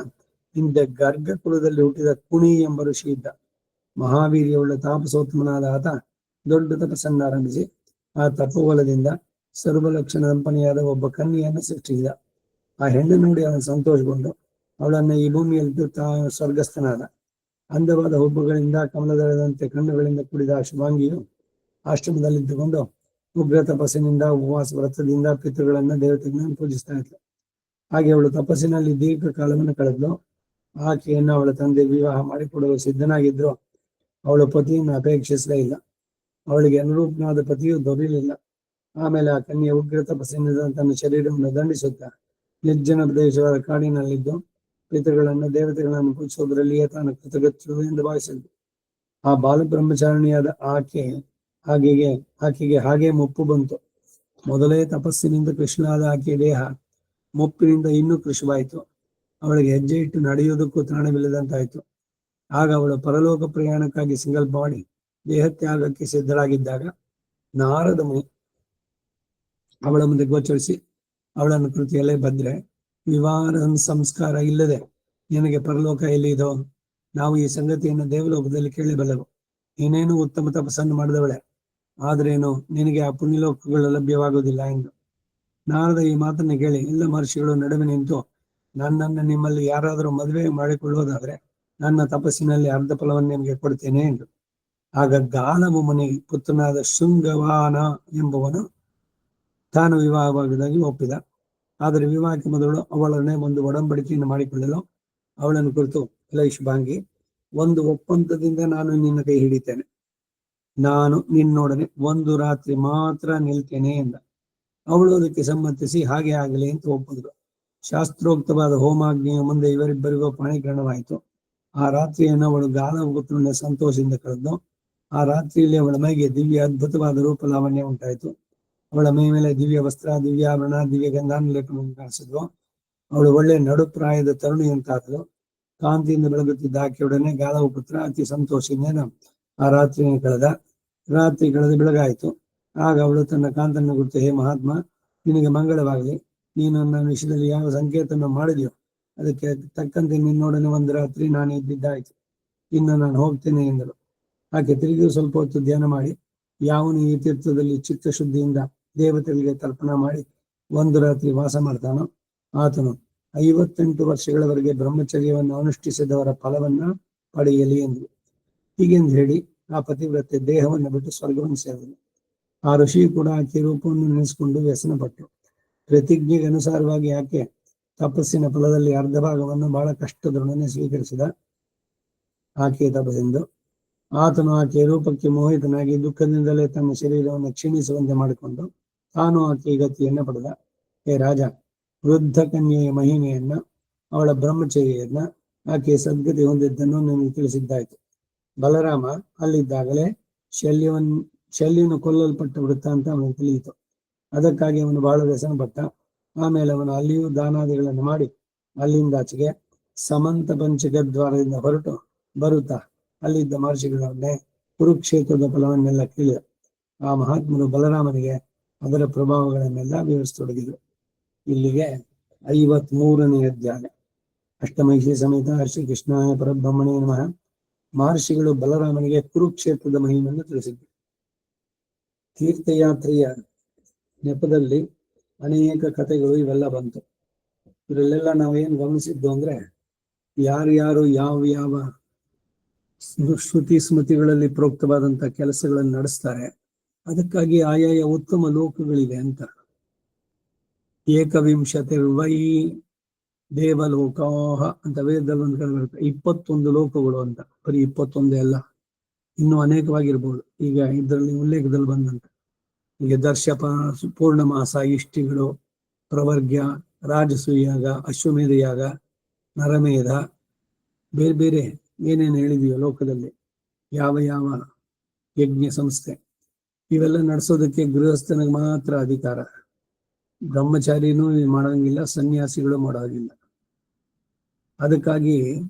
ಹಿಂದೆ ಗರ್ಗ ಕುಲದಲ್ಲಿ ಹುಟ್ಟಿದ ಕುಣಿ ಎಂಬ ಋಷಿ ಇದ್ದ. ಮಹಾವೀರ್ಯವುಳ್ಳ ತಾಪಸೋತ್ತಮನಾದ ಆತ ದೊಡ್ಡ ತಪಸ್ಸನ್ನು ಆರಂಭಿಸಿ ಆ ತಪೋಬಲದಿಂದ ಸರ್ವಲಕ್ಷಣ ದಂಪನಿಯಾದ ಒಬ್ಬ ಕನ್ಯೆಯನ್ನು ಸೃಷ್ಟಿಸಿದ. ಆ ಹೆಣ್ಣು ನೋಡಿ ಅವನು ಸಂತೋಷಗೊಂಡು ಅವಳನ್ನು ಈ ಭೂಮಿಯಲ್ಲಿ ಸ್ವರ್ಗಸ್ಥನಾದ. ಅಂದವಾದ ಹುಬ್ಬುಗಳಿಂದ ಕಮಲದಳದಂತೆ ಕಣ್ಣುಗಳಿಂದ ಕೂಡಿದ ಶುಭಾಂಗಿಯು ಆಶ್ರಮದಲ್ಲಿದ್ದುಕೊಂಡು ಉಗ್ರ ತಪಸ್ಸಿನಿಂದ ಉಪವಾಸ ವ್ರತದಿಂದ ಪಿತೃಗಳನ್ನ ದೇವತೆಗಳನ್ನು ಪೂಜಿಸ್ತಾ ಇದ್ಲು. ಹಾಗೆ ಅವಳು ತಪಸ್ಸಿನಲ್ಲಿ ದೀರ್ಘಕಾಲವನ್ನು ಕಳೆದ್ಲು. ಆಕೆಯನ್ನು ಅವಳ ತಂದೆ ವಿವಾಹ ಮಾಡಿಕೊಡಲು ಸಿದ್ಧನಾಗಿದ್ರು. ಅವಳು ಪತಿಯನ್ನು ಅಪೇಕ್ಷಿಸಲೇ ಇಲ್ಲ. ಅವಳಿಗೆ ಅನುರೂಪನಾದ ಪತಿಯು ದೊರೆಯಲಿಲ್ಲ. ಆಮೇಲೆ ಆ ಕನ್ಯೆ ಉಗ್ರ ತಪಸ್ಸಿನಿಂದ ತನ್ನ ಶರೀರವನ್ನು ದಂಡಿಸುತ್ತಾ ನಿರ್ಜನ ಪ್ರದೇಶವಾದ ಕಾಡಿನಲ್ಲಿದ್ದು ಪಿತೃಗಳನ್ನು ದೇವತೆಗಳನ್ನು ಪೂಜಿಸುವುದರಲ್ಲಿಯೇ ತಾನು ಕೃತಜ್ಞಳು ಎಂದು ಭಾವಿಸಿದ್ದು. ಆ ಬಾಲಬ್ರಹ್ಮಚಾರಿಣಿಯಾದ ಆಕೆಗೆ ಹಾಗೆ ಮುಪ್ಪು ಬಂತು. ಮೊದಲೇ ತಪಸ್ಸಿನಿಂದ ಕೃಷ್ಣನಾದ ಆಕೆಯ ದೇಹ ಮುಪ್ಪಿನಿಂದ ಇನ್ನೂ ಕೃಶವಾಯಿತು. ಅವಳಿಗೆ ಹೆಜ್ಜೆ ಇಟ್ಟು ನಡೆಯುವುದಕ್ಕೂ ತ್ರಾಣವಿಲ್ಲದಂತಾಯಿತು. ಆಗ ಅವಳು ಪರಲೋಕ ಪ್ರಯಾಣಕ್ಕಾಗಿ ಸಂಕಲ್ಪ ಮಾಡಿ ದೇಹತ್ಯಾಗಕ್ಕೆ ಸಿದ್ಧಳಾಗಿದ್ದಾಗ ನಾರದ ಮುನಿ ಅವಳ ಮುಂದೆ ಗೋಚರಿಸಿ ಅವಳನ್ನು ಕೃತಿಯಲ್ಲೇ ಭದ್ರೆ, ವಿವಾಹ ಸಂಸ್ಕಾರ ಇಲ್ಲದೆ ನಿನಗೆ ಪರಲೋಕ ಎಲ್ಲಿದೋ? ನಾವು ಈ ಸಂಗತಿಯನ್ನು ದೇವಲೋಕದಲ್ಲಿ ಕೇಳಿಬಲ್ಲವು. ನೀನೇನು ಉತ್ತಮ ತಪಸ್ಸನ್ನು ಮಾಡಿದವಳೆ, ಆದ್ರೇನು ನಿನಗೆ ಆ ಪುಣ್ಯಲೋಕಗಳು ಲಭ್ಯವಾಗುವುದಿಲ್ಲ ಎಂದು. ನಾರದ ಈ ಮಾತನ್ನು ಕೇಳಿ ಎಲ್ಲ ಮಹರ್ಷಿಗಳು ನಡುವೆ ನಿಂತು, ನನ್ನನ್ನು ನಿಮ್ಮಲ್ಲಿ ಯಾರಾದರೂ ಮದುವೆ ಮಾಡಿಕೊಳ್ಳುವುದಾದ್ರೆ ನನ್ನ ತಪಸ್ಸಿನಲ್ಲಿ ಅರ್ಧ ಫಲವನ್ನು ನಿಮಗೆ ಕೊಡ್ತೇನೆ ಎಂದು. ಆಗ ಗಾಲವ ಮುನಿ ಪುತ್ರನಾದ ಶೃಂಗವಾನ ಎಂಬುವನು ತಾನು ವಿವಾಹವಾಗುವುದಾಗಿ ಒಪ್ಪಿದ. ಆದರೆ ವಿವಾಹಕ್ಕೆ ಮೊದಲು ಅವಳನ್ನೇ ಒಂದು ಒಡಂಬಡಿಕೆಯನ್ನು ಮಾಡಿಕೊಳ್ಳಲು ಅವಳನ್ನು ಕುರಿತು, ಶುಭಾಂಗಿ, ಒಂದು ಒಪ್ಪಂದದಿಂದ ನಾನು ನಿನ್ನ ಕೈ ಹಿಡಿತೇನೆ. ನಾನು ನಿನ್ನೊಡನೆ ಒಂದು ರಾತ್ರಿ ಮಾತ್ರ ನಿಲ್ತೇನೆ ಎಂದ. ಅವಳು ಅದಕ್ಕೆ ಸಮ್ಮತಿಸಿ ಹಾಗೆ ಆಗಲಿ ಅಂತ ಒಪ್ಪಿದ್ರು. ಶಾಸ್ತ್ರೋಕ್ತವಾದ ಹೋಮಾಗ್ನಿಯ ಮುಂದೆ ಇವರಿಬ್ಬರಿಗೂ ಪಾಣಿಗ್ರಹಣವಾಯಿತು. ಆ ರಾತ್ರಿಯನ್ನು ಅವಳು ಗಾಲವ ಪುತ್ರನ ಸಂತೋಷದಿಂದ ಕಳೆದು ಆ ರಾತ್ರಿಯಲ್ಲಿ ಅವಳ ಮೈಗೆ ದಿವ್ಯ ಅದ್ಭುತವಾದ ರೂಪ ಲಾವಣ್ಯ ಉಂಟಾಯಿತು. ಅವಳ ಮೈ ಮೇಲೆ ದಿವ್ಯ ವಸ್ತ್ರ, ದಿವ್ಯಾಭರಣ, ದಿವ್ಯ ಗಂಧಾನುಲೇಪನವನ್ನು ಕಾಣಿಸಿದ್ವು. ಅವಳು ಒಳ್ಳೆ ನಡುಪ್ರಾಯದ ತರುಣಿಯಂತಾದಳು. ಕಾಂತಿಯಿಂದ ಬೆಳಗುತ್ತಿದ್ದ ಆಕೆಯೊಡನೆ ಗಾಲವ ಪುತ್ರ ಅತಿ ಸಂತೋಷದಿಂದ ಆ ರಾತ್ರಿಯನ್ನು ಕಳೆದ. ರಾತ್ರಿ ಕಳೆದು ಬೆಳಗಾಯಿತು. ಆಗ ಅವಳು ತನ್ನ ಕಾಂತನ್ನು ಕುರಿತು, ಹೇ ಮಹಾತ್ಮ, ನಿನಗೆ ಮಂಗಳವಾಗಲಿ. ನೀನು ನನ್ನ ವಿಷಯದಲ್ಲಿ ಯಾವ ಸಂಕೇತವನ್ನು ಮಾಡಿದೆಯೋ ಅದಕ್ಕೆ ತಕ್ಕಂತೆ ನಿನ್ನೊಡನೆ ಒಂದು ರಾತ್ರಿ ನಾನು ಇದ್ದಿದ್ದಾಯಿತು. ಇನ್ನು ನಾನು ಹೋಗ್ತೇನೆ ಎಂದಳು. ಆಕೆ ತಿರುಗಿ ಸ್ವಲ್ಪ ಹೊತ್ತು ಧ್ಯಾನ ಮಾಡಿ, ಯಾವನು ಈ ತೀರ್ಥದಲ್ಲಿ ಚಿತ್ತಶುದ್ಧಿಯಿಂದ ದೇವತೆಗಳಿಗೆ ತರ್ಪಣ ಮಾಡಿ ಒಂದು ರಾತ್ರಿ ವಾಸ ಮಾಡ್ತಾನೋ ಆತನು 58 ವರ್ಷಗಳವರೆಗೆ ಬ್ರಹ್ಮಚರ್ಯವನ್ನು ಅನುಷ್ಠಿಸಿದವರ ಫಲವನ್ನ ಪಡೆಯಲಿ ಎಂದರು. ಹೀಗೆಂದು ಹೇಳಿ ಆ ಪತಿವ್ರತೆ ದೇಹವನ್ನು ಬಿಟ್ಟು ಸ್ವರ್ಗವನ್ನು ಸೇರಿದನು. ಆ ಋಷಿಯು ಕೂಡ ಆಕೆ ರೂಪವನ್ನು ನೆನೆಸಿಕೊಂಡು ವ್ಯಸನ ಪಟ್ಟರು. ಪ್ರತಿಜ್ಞೆಗೆ ಅನುಸಾರವಾಗಿ ಆಕೆ ತಪಸ್ಸಿನ ಫಲದಲ್ಲಿ ಅರ್ಧ ಭಾಗವನ್ನು ಬಹಳ ಕಷ್ಟದೊಡನೆ ಸ್ವೀಕರಿಸಿದ. ಆಕೆಯ ತಪಸ್ಸೆಂದು ಆತನು ಆಕೆಯ ರೂಪಕ್ಕೆ ಮೋಹಿತನಾಗಿ ದುಃಖದಿಂದಲೇ ತನ್ನ ಶರೀರವನ್ನು ಕ್ಷೀಣಿಸುವಂತೆ ಮಾಡಿಕೊಂಡು ತಾನು ಆಕೆಯ ಗತಿಯನ್ನ ಪಡೆದ. ಹೇ ರಾಜ, ವೃದ್ಧ ಕನ್ಯೆಯ ಮಹಿಮೆಯನ್ನ, ಅವಳ ಬ್ರಹ್ಮಚರ್ಯನ್ನ, ಆಕೆಯ ಸದ್ಗತಿ ಹೊಂದಿದ್ದನ್ನು ನಿನಗೆ ತಿಳಿಸಿದ್ದಾಯ್ತು. ಬಲರಾಮ ಅಲ್ಲಿದ್ದಾಗಲೇ ಶಲ್ಯನು ಕೊಲ್ಲಲ್ಪಟ್ಟ ವೃತ್ತಾಂತ ಅವನಿಗೆ ತಿಳಿಯಿತು. ಅದಕ್ಕಾಗಿ ಅವನು ಬಹಳ ವ್ಯಸನ ಪಟ್ಟ. ಆಮೇಲೆ ಅವನು ಅಲ್ಲಿಯೂ ದಾನಾದಿಗಳನ್ನು ಮಾಡಿ ಅಲ್ಲಿಂದಾಚೆಗೆ ಸಮಂತ ಪಂಚಕ ದ್ವಾರದಿಂದ ಹೊರಟು ಬರುತ್ತಾ ಅಲ್ಲಿದ್ದ ಮಹರ್ಷಿಗಳನ್ನೇ ಕುರುಕ್ಷೇತ್ರದ ಫಲವನ್ನೆಲ್ಲ ಕೇಳಿದ. ಆ ಮಹಾತ್ಮರು ಬಲರಾಮನಿಗೆ ಅದರ ಪ್ರಭಾವಗಳನ್ನೆಲ್ಲ ವಿವರಿಸತೊಡಗಿದರು. ಇಲ್ಲಿಗೆ 53ನೇ ಅಧ್ಯಾಯ. ಅಷ್ಟಮೈಷಿ ಸಮೇತ ಶ್ರೀ ಕೃಷ್ಣಾಯ ಪರಬ್ರಹ್ಮಣೇ ನಮಃ. ಮಹರ್ಷಿಗಳು ಬಲರಾಮನಿಗೆ ಕುರುಕ್ಷೇತ್ರದ ಮಹಿಮೆಯನ್ನು ತಿಳಿಸಿದರು. ತೀರ್ಥಯಾತ್ರೆಯ ನೆಪದಲ್ಲಿ ಅನೇಕ ಕಥೆಗಳು ಇವೆಲ್ಲ ಬಂತು. ಇದರಲ್ಲೆಲ್ಲ ನಾವೇನು ಗಮನಿಸಿದ್ದು ಅಂದ್ರೆ, ಯಾರ್ಯಾರು ಯಾವ ಶ್ರುತಿ ಸ್ಮೃತಿಗಳಲ್ಲಿ ಪ್ರೋಕ್ತವಾದಂತಹ ಕೆಲಸಗಳನ್ನು ನಡೆಸ್ತಾರೆ, ಅದಕ್ಕಾಗಿ ಆಯಾಯ ಉತ್ತಮ ಲೋಕಗಳಿವೆ ಅಂತ. ಏಕವಿಂಶತಿರ್ವೈ ದೇವಲೋಕಾಹ ಅಂತ ವೇದದಲ್ಲಿ ಒಂದು ಕಡೆ ಬರುತ್ತೆ. 21 ಲೋಕಗಳು ಅಂತ. ಬರೀ 21 ಅಲ್ಲ, ಇನ್ನೂ ಅನೇಕವಾಗಿರ್ಬೋದು. ಈಗ ಇದರಲ್ಲಿ ಉಲ್ಲೇಖದಲ್ಲಿ ಬಂದಂತೆ ಈಗ ದರ್ಶಪ, ಪೂರ್ಣಮಾಸ, ಇಷ್ಟಿಗಳು, ಪ್ರವರ್ಗ್ಯ, ರಾಜಸೂಯಾಗ, ಅಶ್ವಮೇಧ ಯಾಗ, ನರಮೇಧ, ಬೇರೆ ಬೇರೆ ಏನೇನು ಹೇಳಿದೀವೋ ಲೋಕದಲ್ಲಿ ಯಾವ ಯಾವ ಯಜ್ಞ ಸಂಸ್ಥೆ ಇವೆಲ್ಲ ನಡೆಸೋದಕ್ಕೆ ಗೃಹಸ್ಥನಿಗೆ ಮಾತ್ರ ಅಧಿಕಾರ. ಬ್ರಹ್ಮಚಾರಿನೂ ಮಾಡೋಂಗಿಲ್ಲ, ಸನ್ಯಾಸಿಗಳು ಮಾಡೋದಿಲ್ಲ. ಅದಕ್ಕಾಗಿ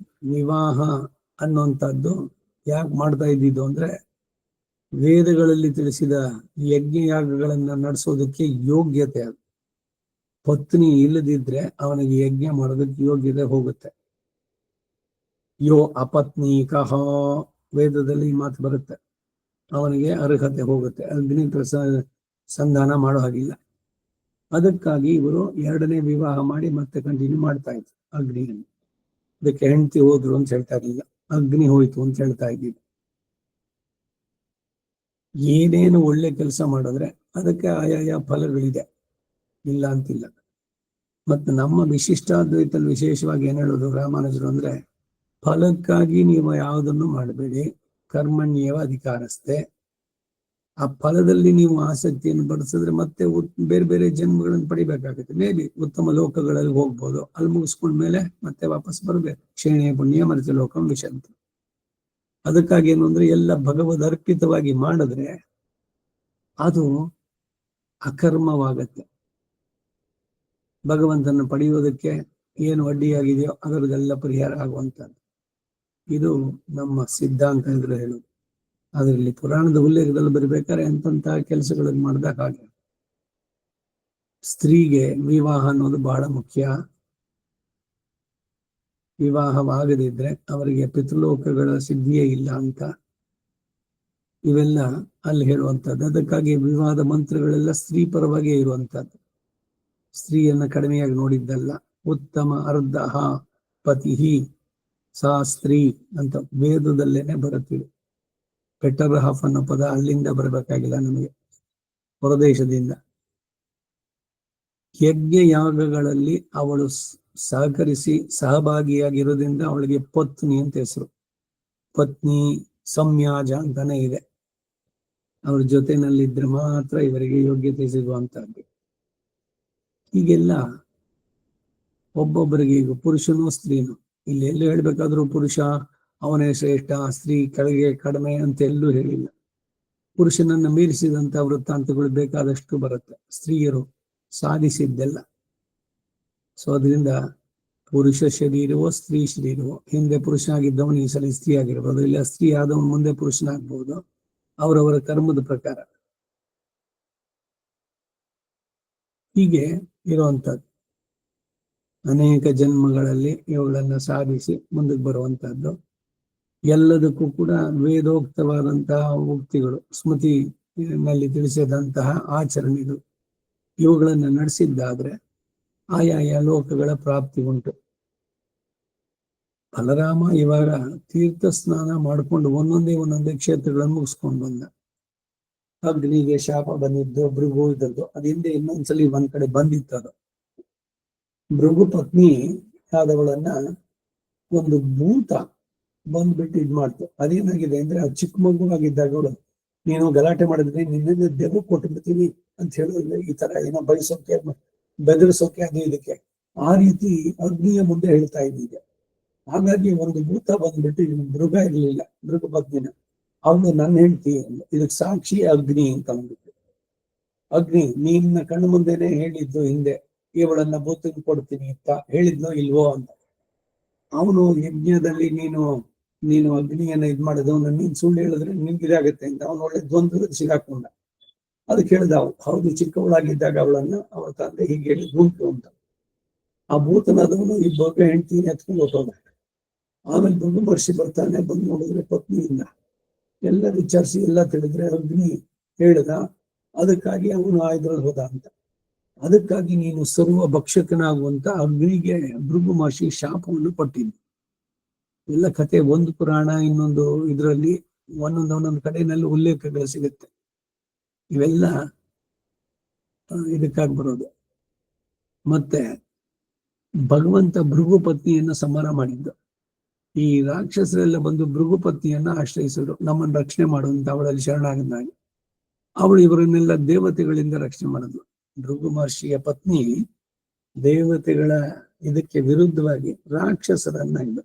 ವಿವಾಹ ಅನ್ನುವಂಥದ್ದು ಯಾಕೆ ಮಾಡ್ತಾ ಇದ್ದಿದ್ದು ಅಂದ್ರೆ ವೇದಗಳಲ್ಲಿ ತಿಳಿಸಿದ ಯಜ್ಞಯಾಗಗಳನ್ನ ನಡೆಸೋದಕ್ಕೆ ಯೋಗ್ಯತೆ ಅದು. ಪತ್ನಿ ಇಲ್ಲದಿದ್ರೆ ಅವನಿಗೆ ಯಜ್ಞ ಮಾಡೋದಕ್ಕೆ ಯೋಗ್ಯತೆ ಹೋಗುತ್ತೆ. ಯೋ ಅಪತ್ನೀಕಃ ವೇದದಲ್ಲಿ ಈ ಮಾತು ಬರುತ್ತೆ. ಅವನಿಗೆ ಅರ್ಹತೆ ಹೋಗುತ್ತೆ, ಅಗ್ನಿ ಸಂಧಾನ ಮಾಡೋ ಹಾಗಿಲ್ಲ. ಅದಕ್ಕಾಗಿ ಇವರು ಎರಡನೇ ವಿವಾಹ ಮಾಡಿ ಮತ್ತೆ ಕಂಟಿನ್ಯೂ ಮಾಡ್ತಾ ಇದ್ರು ಅಗ್ನಿಯನ್ನು. ಅದಕ್ಕೆ ಹೆಂಡತಿ ಹೋದ್ರು ಅಂತ ಹೇಳ್ತಾ ಇರ್ಲಿಲ್ಲ, ಅಗ್ನಿ ಹೋಯ್ತು ಅಂತ ಹೇಳ್ತಾ ಇದ್ದೀವಿ. ಏನೇನು ಒಳ್ಳೆ ಕೆಲಸ ಮಾಡಿದ್ರೆ ಅದಕ್ಕೆ ಆಯಾಯ ಫಲಗಳಿದೆ, ಇಲ್ಲ ಅಂತಿಲ್ಲ. ಮತ್ತು ನಮ್ಮ ವಿಶಿಷ್ಟಾದ್ವೈತಲ್ಲಿ ವಿಶೇಷವಾಗಿ ಏನ್ ಹೇಳೋದು ರಾಮಾನುಜರು ಅಂದ್ರೆ, ಫಲಕ್ಕಾಗಿ ನೀವು ಯಾವುದನ್ನು ಮಾಡಬೇಡಿ, ಕರ್ಮಣ್ಯೇವ ಅಧಿಕಾರಸ್ಥೆ. ಆ ಫಲದಲ್ಲಿ ನೀವು ಆಸಕ್ತಿಯನ್ನು ಪಡಿಸಿದ್ರೆ ಮತ್ತೆ ಬೇರೆ ಬೇರೆ ಜನ್ಮಗಳನ್ನು ಪಡಿಬೇಕಾಗುತ್ತೆ. ಮೇ ಬಿ ಉತ್ತಮ ಲೋಕಗಳಲ್ಲಿ ಹೋಗ್ಬೋದು, ಅಲ್ಲಿ ಮುಗಿಸ್ಕೊಂಡ್ಮೇಲೆ ಮತ್ತೆ ವಾಪಸ್ ಬರ್ಬೇಕು. ಕ್ಷೇಣೇ ಪುಣ್ಯ ಮರ್ತ್ಯ ಲೋಕಂ ವಿಶಂತಿ. ಅದಕ್ಕಾಗಿ ಏನು ಅಂದ್ರೆ ಎಲ್ಲ ಭಗವದ್ ಅರ್ಪಿತವಾಗಿ ಮಾಡಿದ್ರೆ ಅದು ಅಕರ್ಮವಾಗತ್ತೆ. ಭಗವಂತನ ಪಡೆಯುವುದಕ್ಕೆ ಏನು ಅಡ್ಡಿಯಾಗಿದೆಯೋ ಅದರದೆಲ್ಲ ಪರಿಹಾರ ಆಗುವಂಥದ್ದು. ಇದು ನಮ್ಮ ಸಿದ್ಧಾಂತ ಇದ್ರೆ ಹೇಳುದು. ಅದರಲ್ಲಿ ಪುರಾಣದ ಉಲ್ಲೇಖದಲ್ಲಿ ಬರಬೇಕಾದ್ರೆ ಎಂತಹ ಕೆಲಸಗಳನ್ನು ಮಾಡಿದಾಗ ಹಾಗೆ ಸ್ತ್ರೀಗೆ ವಿವಾಹ ಅನ್ನೋದು ಬಹಳ ಮುಖ್ಯ. ವಿವಾಹವಾಗದಿದ್ರೆ ಅವರಿಗೆ ಪಿತೃಲೋಕಗಳ ಸಿದ್ಧಿಯೇ ಇಲ್ಲ ಅಂತ ಇವೆಲ್ಲ ಅಲ್ಲಿ ಹೇಳುವಂಥದ್ದು. ಅದಕ್ಕಾಗಿ ವಿವಾಹದ ಮಂತ್ರಗಳೆಲ್ಲ ಸ್ತ್ರೀ ಪರವಾಗಿಯೇ ಇರುವಂತಹದ್ದು. ಸ್ತ್ರೀಯನ್ನ ಕಡಿಮೆಯಾಗಿ ನೋಡಿದ್ದಲ್ಲ. ಉತ್ತಮ ಅರ್ಧಃ ಪತಿಹಿ ಸಾ ಸ್ತ್ರೀ ಅಂತ ವೇದದಲ್ಲೇನೆ ಬರುತ್ತಿದೆ. ಬೆಟರ್ ಹಾಫ್ ಅನ್ನೋ ಪದ ಅಲ್ಲಿಂದ ಬರಬೇಕಾಗಿಲ್ಲ, ನಮಗೆ ಹೊರದೇಶದಿಂದ. ಯಜ್ಞ ಯಾಗಗಳಲ್ಲಿ ಅವಳು ಸಹಕರಿಸಿ ಸಹಭಾಗಿಯಾಗಿರೋದ್ರಿಂದ ಅವಳಿಗೆ ಪತ್ನಿ ಅಂತ ಹೆಸರು. ಪತ್ನಿ ಸಂಯಾಜ ಅಂತಾನೆ ಇದೆ. ಅವ್ರ ಜೊತೆನಲ್ಲಿದ್ರೆ ಮಾತ್ರ ಇವರಿಗೆ ಯೋಗ್ಯತೆ ಸಿಗುವಂತಹದ್ದು. ಹೀಗೆಲ್ಲ ಒಬ್ಬೊಬ್ಬರಿಗೆ, ಈಗ ಪುರುಷನೂ ಸ್ತ್ರೀನು, ಇಲ್ಲಿ ಎಲ್ಲೂ ಹೇಳ್ಬೇಕಾದ್ರೂ ಪುರುಷ ಅವನೇ ಶ್ರೇಷ್ಠ, ಸ್ತ್ರೀ ಕೆಳಗೆ ಕಡಿಮೆ ಅಂತ ಎಲ್ಲೂ ಹೇಳಿಲ್ಲ. ಪುರುಷನನ್ನ ಮೀರಿಸಿದಂತ ವೃತ್ತಾಂತಗಳು ಬೇಕಾದಷ್ಟು ಬರುತ್ತೆ, ಸ್ತ್ರೀಯರು ಸಾಧಿಸಿದ್ದೆಲ್ಲ. ಸೊ ಅದರಿಂದ ಪುರುಷ ಶರೀರವೋ ಸ್ತ್ರೀ ಶರೀರವೋ, ಹಿಂದೆ ಪುರುಷ ಆಗಿದ್ದವನು ಈ ಸಲ ಸ್ತ್ರೀ ಆಗಿರ್ಬೋದು, ಇಲ್ಲ ಸ್ತ್ರೀ ಆದವನು ಮುಂದೆ ಪುರುಷನಾಗ್ಬಹುದು, ಅವರವರ ಕರ್ಮದ ಪ್ರಕಾರ ಹೀಗೆ ಇರುವಂತದ್ದು. ಅನೇಕ ಜನ್ಮಗಳಲ್ಲಿ ಇವುಗಳನ್ನ ಸಾಧಿಸಿ ಮುಂದಕ್ಕೆ ಬರುವಂತಹದ್ದು. ಎಲ್ಲದಕ್ಕೂ ಕೂಡ ವೇದೋಕ್ತವಾದಂತಹ ಉಕ್ತಿಗಳು, ಸ್ಮೃತಿನಲ್ಲಿ ತಿಳಿಸಿದಂತಹ ಆಚರಣೆಗಳು ಇವುಗಳನ್ನು ನಡೆಸಿದ್ದಾದ್ರೆ ಆಯಾಯ ಲೋಕಗಳ ಪ್ರಾಪ್ತಿ ಉಂಟು. ಬಲರಾಮ ಇವಾಗ ತೀರ್ಥ ಸ್ನಾನ ಮಾಡಿಕೊಂಡು ಒಂದೊಂದೇ ಕ್ಷೇತ್ರಗಳನ್ನು ಮುಗಿಸ್ಕೊಂಡು ಬಂದ. ಅಗ್ನಿಗೆ ಶಾಪ ಬಂದಿದ್ದು, ಭೃಗು ಇದ್ದದ್ದು, ಅದಿಂದ ಇನ್ನೊಂದ್ಸಲಿ ಒಂದ್ ಕಡೆ ಬಂದಿತ್ತು. ಅದು ಭೃಗು ಪತ್ನಿ ಆದವಳನ್ನ ಒಂದು ಭೂತ ಬಂದ್ಬಿಟ್ಟು ಇದ್ ಮಾಡ್ತು. ಅದೇನಾಗಿದೆ ಅಂದ್ರೆ, ಆ ಚಿಕ್ಕ ಮಗುವಾಗಿದ್ದಾಗ ಅವಳು, ನೀನು ಗಲಾಟೆ ಮಾಡಿದ್ರೆ ನಿನ್ನ ದೆವ್ವ ಕೊಟ್ಬಿಡ್ತೀನಿ ಅಂತ ಹೇಳಿದ್ರೆ, ಈ ತರ ಏನೋ ಬಯಸೋಕೆ ಬೆದರಿಸೋಕೆ ಅದು ಇದಕ್ಕೆ ಆ ರೀತಿ ಅಗ್ನಿಯ ಮುಂದೆ ಹೇಳ್ತಾ ಇದ್ದಿದೆ. ಹಾಗಾಗಿ ಒಂದು ಭೂತ ಬಂದ್ಬಿಟ್ಟು ಮೃಗ ಇರ್ಲಿಲ್ಲ, ಮೃಗ ಪತ್ನಿನ, ಅವನು ನನ್ನ ಹೆಂಡತಿ, ಇದಕ್ಕೆ ಸಾಕ್ಷಿ ಅಗ್ನಿ ಅಂತ ಅಂದ್ಬಿಟ್ಟು. ಅಗ್ನಿ ನಿನ್ನ ಕಣ್ಣು ಮುಂದೆನೆ ಹೇಳಿದ್ದು ಹಿಂದೆ, ಇವಳನ್ನ ಭೂತಕ್ಕೆ ಕೊಡ್ತೀನಿ ಅಂತ ಹೇಳಿದ್ನೋ ಇಲ್ವೋ ಅಂತ. ಅವನು ಯಜ್ಞದಲ್ಲಿ ನೀನು ಅಗ್ನಿಯನ್ನ ಇದ್ ಮಾಡಿದ, ನೀನ್ ಸುಳ್ಳು ಹೇಳಿದ್ರೆ ನಿನ್ಗಿದಾಗತ್ತೆ ಅಂತ ಅವನು ಒಳ್ಳೆ ದ್ವಂದ್ವದಲ್ಲಿ ಸಿಗಾಕೊಂಡ. ಅದಕ್ಕೆ ಹೇಳ್ದ, ಹೌದು ಚಿಕ್ಕವಳಾಗಿದ್ದಾಗ ಅವಳ ತಂದೆ ಹೀಗೆ ಹೇಳಿ ಭೂತು ಅಂತ. ಆ ಭೂತನಾದವನು ಈ ಬಗ್ಗೆ ಹೆಂಡತಿನ ಎತ್ಕೊಂಡು ಹೋಗೋದ. ಆಮೇಲೆ ಬಂದು ಮರ್ಷಿ ಬರ್ತಾನೆ, ಬಂದು ನೋಡಿದ್ರೆ ಪತ್ನಿಯಿಂದ ಎಲ್ಲ ವಿಚಾರಿಸಿ ಎಲ್ಲ ತಿಳಿದ್ರೆ ಅಗ್ನಿ ಹೇಳ್ದ. ಅದಕ್ಕಾಗಿ ಅವನು ಇದ್ರಲ್ಲಿ ಹೋದ ಅಂತ. ಅದಕ್ಕಾಗಿ ನೀನು ಸರ್ವ ಭಕ್ಷಕನಾಗುವಂತ ಅಗ್ನಿಗೆ ಭೃಗು ಮಹರ್ಷಿ ಶಾಪವನ್ನು ಕೊಟ್ಟಿದ್ದು. ಎಲ್ಲ ಕತೆ ಒಂದು ಪುರಾಣ ಇನ್ನೊಂದು ಇದರಲ್ಲಿ ಒಂದೊಂದು ಕಡೆಯಲ್ಲಿ ಉಲ್ಲೇಖಗಳು ಸಿಗುತ್ತೆ. ಇವೆಲ್ಲ ಇದಕ್ಕಾಗಿ ಬರೋದು. ಮತ್ತೆ ಭಗವಂತ ಭೃಗು ಪತ್ನಿಯನ್ನ ಸಂಹಾರ ಮಾಡಿದ್ದು. ಈ ರಾಕ್ಷಸರೆಲ್ಲ ಬಂದು ಭೃಗುಪತ್ನಿಯನ್ನ ಆಶ್ರಯಿಸಿದ್ರು, ನಮ್ಮನ್ನು ರಕ್ಷಣೆ ಮಾಡುವಂತ ಅವಳಲ್ಲಿ ಶರಣಾಗನಾಗಿ. ಅವಳು ಇವರನ್ನೆಲ್ಲ ದೇವತೆಗಳಿಂದ ರಕ್ಷಣೆ ಮಾಡಿದ್ಲು. ಭೃಗು ಮಹರ್ಷಿಯ ಪತ್ನಿ ದೇವತೆಗಳ ಇದಕ್ಕೆ ವಿರುದ್ಧವಾಗಿ ರಾಕ್ಷಸರನ್ನ ಇದ್ದು,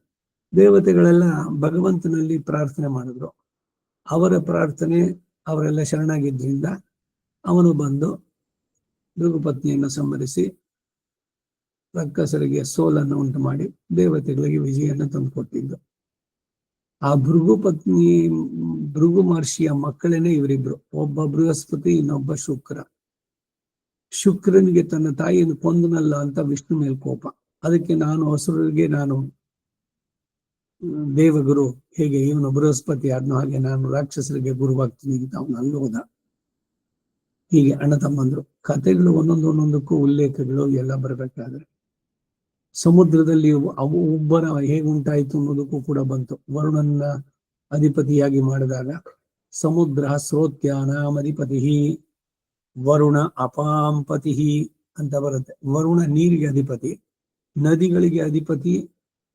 ದೇವತೆಗಳೆಲ್ಲ ಭಗವಂತನಲ್ಲಿ ಪ್ರಾರ್ಥನೆ ಮಾಡಿದ್ರು. ಅವರ ಪ್ರಾರ್ಥನೆ ಅವರೆಲ್ಲ ಶರಣಾಗಿದ್ರಿಂದ ಅವನು ಬಂದು ಭೃಗುಪತ್ನಿಯನ್ನು ಸಂಹರಿಸಿ ರಾಕ್ಷಸರಿಗೆ ಸೋಲನ್ನು ಉಂಟು ಮಾಡಿ ದೇವತೆಗಳಿಗೆ ವಿಜಯವನ್ನು ತಂದುಕೊಟ್ಟಿದ್ದು. ಆ ಭೃಗು ಮಹರ್ಷಿಯ ಮಕ್ಕಳೇನೆ ಇವರಿಬ್ರು, ಒಬ್ಬ ಬೃಹಸ್ಪತಿ, ಇನ್ನೊಬ್ಬ ಶುಕ್ರ. ಶುಕ್ರನಿಗೆ ತನ್ನ ತಾಯಿಯನ್ನು ಕೊಂದನಲ್ಲ ಅಂತ ವಿಷ್ಣು ಮೇಲೆ ಕೋಪ. ಅದಕ್ಕೆ ಅಸುರರಿಗೆ ನಾನು ದೇವಗುರು, ಹೇಗೆ ಇವನು ಬೃಹಸ್ಪತಿ ಆದ್ನೋ ಹಾಗೆ ನಾನು ರಾಕ್ಷಸರಿಗೆ ಗುರುವಾಗ್ತೀನಿ ಅಂತ ಅವನು ಅಲ್ಲೋದ. ಹೀಗೆ ಅಣ್ಣ ತಮ್ಮಂದ್ರು ಕಥೆಗಳು ಒಂದೊಂದಕ್ಕೂ ಉಲ್ಲೇಖಗಳು ಎಲ್ಲ ಬರಬೇಕಾದ್ರೆ ಸಮುದ್ರದಲ್ಲಿ ಅವು ಉಬ್ಬರ ಹೇಗೆ ಉಂಟಾಯಿತು ಅನ್ನೋದಕ್ಕೂ ಕೂಡ ಬಂತು. ವರುಣನ ಅಧಿಪತಿಯಾಗಿ ಮಾಡಿದಾಗ ಸಮುದ್ರ ಸ್ರೋತ್ಯಾನಾಮಧಿಪತಿ ವರುಣ ಅಪಾಂಪತಿ ಅಂತ ಬರುತ್ತೆ. ವರುಣ ನೀರಿಗೆ ಅಧಿಪತಿ, ನದಿಗಳಿಗೆ ಅಧಿಪತಿ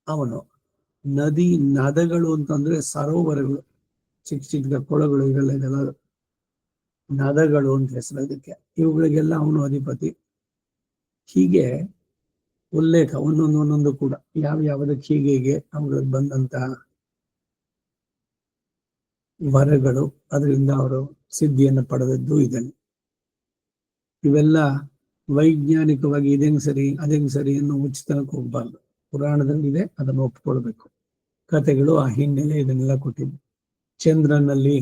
ಅವನು. ನದಗಳು ಅಂತಂದ್ರೆ ಸರೋವರಗಳು, ಚಿಕ್ಕ ಚಿಕ್ಕ ಕೊಳಗಳು, ಇವೆಲ್ಲ ನದಗಳು ಅಂತ ಹೆಸರು ಅದಕ್ಕೆ. ಇವುಗಳಿಗೆಲ್ಲ ಅವನು ಅಧಿಪತಿ. ಹೀಗೆ ಉಲ್ಲೇಖ ಒಂದೊಂದು ಕೂಡ ಯಾವ್ದಕ್ಕೆ ಹೀಗೆ ಅವುಗಳಿಗೆ ಬಂದಂತಹ ವರಗಳು, ಅದರಿಂದ ಅವರು ಸಿದ್ಧಿಯನ್ನು ಪಡೆದದ್ದು ಇದನ್ನು. ಇವೆಲ್ಲ ವೈಜ್ಞಾನಿಕವಾಗಿ ಇದೇಂಗ್ ಸರಿ ಅದೇಂಗ್ ಸರಿ ಅನ್ನೋ ಉಚಿತನಕ್ಕೆ ಹೋಗ್ಬಾರ್ದು. ಪುರಾಣದಲ್ಲಿ ಇದೆ, ಅದನ್ನು ಒಪ್ಕೊಳ್ಬೇಕು. ಕಥೆಗಳು ಆ ಹಿನ್ನೆಲೆ ಇದನ್ನೆಲ್ಲ ಕೊಟ್ಟಿದ್ದು. ಚಂದ್ರನಲ್ಲಿ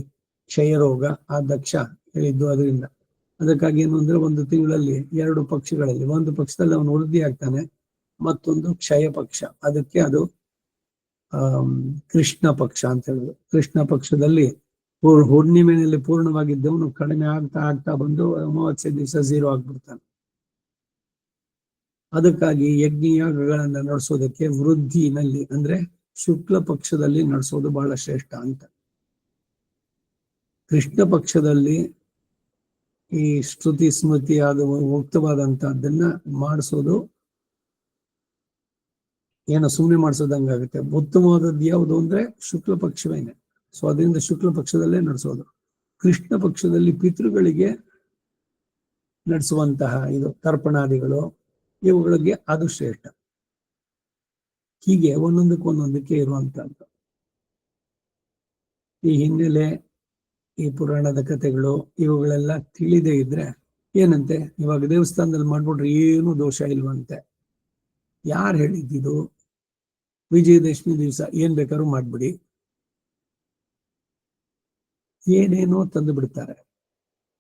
ಕ್ಷಯರೋಗ ಆ ದಕ್ಷ ಹೇಳಿದ್ದು ಅದರಿಂದ. ಅದಕ್ಕಾಗಿ ಏನು ಅಂದ್ರೆ, ಒಂದು ತಿಂಗಳಲ್ಲಿ 2 ಪಕ್ಷಗಳಲ್ಲಿ, ಒಂದು ಪಕ್ಷದಲ್ಲಿ ಅವನು ವೃದ್ಧಿ ಆಗ್ತಾನೆ, ಮತ್ತೊಂದು ಕ್ಷಯ ಪಕ್ಷ. ಅದಕ್ಕೆ ಅದು ಕೃಷ್ಣ ಪಕ್ಷ ಅಂತ ಹೇಳಿದ್ರು. ಕೃಷ್ಣ ಪಕ್ಷದಲ್ಲಿ ಹುಣ್ಣಿಮೆಯಲ್ಲಿ ಪೂರ್ಣವಾಗಿದ್ದವನು ಕಡಿಮೆ ಆಗ್ತಾ ಬಂದು ಅಮಾವಾಸ್ಯೆ ದಿವಸ 0 ಆಗ್ಬಿಡ್ತಾನೆ. ಅದಕ್ಕಾಗಿ ಯಜ್ಞಯಾಗಗಳನ್ನ ನಡೆಸೋದಕ್ಕೆ ವೃದ್ಧಿನಲ್ಲಿ ಅಂದ್ರೆ ಶುಕ್ಲ ಪಕ್ಷದಲ್ಲಿ ನಡೆಸೋದು ಬಹಳ ಶ್ರೇಷ್ಠ ಅಂತ. ಕೃಷ್ಣ ಪಕ್ಷದಲ್ಲಿ ಈ ಶ್ರುತಿ ಸ್ಮೃತಿ ಆದ ಮುಕ್ತವಾದಂತಹದ್ದನ್ನ ಮಾಡಿಸೋದು ಏನೋ ಸುಮ್ಮನೆ ಮಾಡಿಸೋದಂಗಾಗುತ್ತೆ. ಉತ್ತಮವಾದದ್ದು ಯಾವುದು ಅಂದ್ರೆ ಶುಕ್ಲ ಪಕ್ಷವೇನೆ. ಸೊ ಅದರಿಂದ ಶುಕ್ಲ ಪಕ್ಷದಲ್ಲೇ ನಡೆಸೋದು. ಕೃಷ್ಣ ಪಕ್ಷದಲ್ಲಿ ಪಿತೃಗಳಿಗೆ ನಡೆಸುವಂತಹ ಇದು ತರ್ಪಣಾದಿಗಳು, ಇವುಗಳಿಗೆ ಅದು ಶ್ರೇಷ್ಠ. ಹೀಗೆ ಒಂದೊಂದಕ್ಕೆ ಇರುವಂತಹದ್ದು. ಈ ಹಿನ್ನೆಲೆ, ಈ ಪುರಾಣದ ಕಥೆಗಳು ಇವುಗಳೆಲ್ಲ ತಿಳಿದೇ ಇದ್ರೆ ಏನಂತೆ, ಇವಾಗ ದೇವಸ್ಥಾನದಲ್ಲಿ ಮಾಡ್ಬಿಟ್ರೆ ಏನು ದೋಷ ಇಲ್ವಂತೆ. ಯಾರು ಹೇಳಿದ್ದು? ವಿಜಯದಶಮಿ ದಿವಸ ಏನ್ ಬೇಕಾದ್ರೂ ಮಾಡ್ಬಿಡಿ, ಏನೇನೋ ತಂದು ಬಿಡ್ತಾರೆ.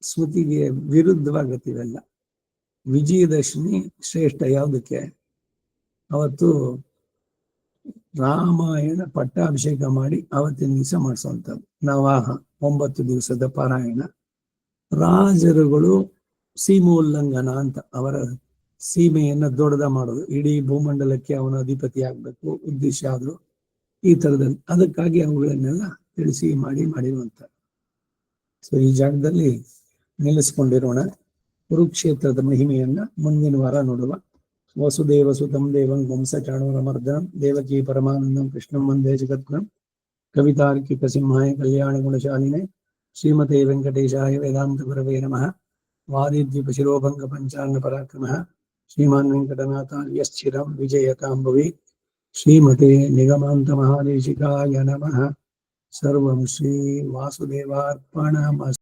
ಸ್ಮೃತಿಗೆ ವಿರುದ್ಧವಾಗತ್ತಿವೆಲ್ಲ. ವಿಜಯದಶಮಿ ಶ್ರೇಷ್ಠ ಯಾವುದಕ್ಕೆ? ಅವತ್ತು ರಾಮಾಯಣ ಪಟ್ಟಾಭಿಷೇಕ ಮಾಡಿ ಅವತ್ತಿನ ದಿವಸ ಮಾಡಿಸುವಂಥದ್ದು. ನವಾಹ 9 ದಿವಸದ ಪಾರಾಯಣ. ರಾಜರುಗಳು ಸೀಮೋಲ್ಲಂಘನ ಅಂತ ಅವರ ಸೀಮೆಯನ್ನ ದೊಡ್ಡದ ಮಾಡೋದು, ಇಡೀ ಭೂಮಂಡಲಕ್ಕೆ ಅವನ ಅಧಿಪತಿ ಆಗ್ಬೇಕು ಉದ್ದೇಶ ಆದ್ರು ಈ ತರದಲ್ಲಿ. ಅದಕ್ಕಾಗಿ ಅವುಗಳನ್ನೆಲ್ಲ ತಿಳಿಸಿ ಮಾಡಿರುವಂತ. ಸೊ ಈ ಜಾಗದಲ್ಲಿ ನಿಲ್ಲಿಸ್ಕೊಂಡಿರೋಣ. ಕುರುಕ್ಷೇತ್ರದ ಮಹಿಮೆಯನ್ನ ಮುಂದಿನ ವಾರ ನೋಡುವ. ವಸುದೇವ ಸುತಂ ದೇವಂ ವಂಸ ಚಾಣೂರಮರ್ದನಂ ದೇವಕಿ ಪರಮಾನಂದಂ ಕೃಷ್ಣಂ ವಂದೇ ಜಗದ್ಗುರುಂ ಕವಿತಾರ್ಕಿಕ ಸಿಂಹಾಯ ಕಲ್ಯಾಣ ಗುಣಶಾಲಿನೇ ಶ್ರೀಮತೆ ವೆಂಕಟೇಶಾಯ ವೇದಾಂತ ಗುರವೇ ನಮಃ. ವಾದಿದ್ವಿಪ ಶಿರೋಭಂಗ ಪಂಚಾಂಗ ಪರಾಕ್ರಮಃ ಶ್ರೀಮಾನ್ ವೆಂಕಟನಾಥಾರ್ಯಶ್ಚಿರಂ ವಿಜಯತಾಂಬವಿ. ಶ್ರೀಮತೆ ನಿಗಮಾಂತ ಮಹಾದೇಶಿಕಾಯ ನಮಃ. ಸರ್ವಂ ಶ್ರೀ ವಾಸುದೇವಾರ್ಪಣಮಸ್ತು.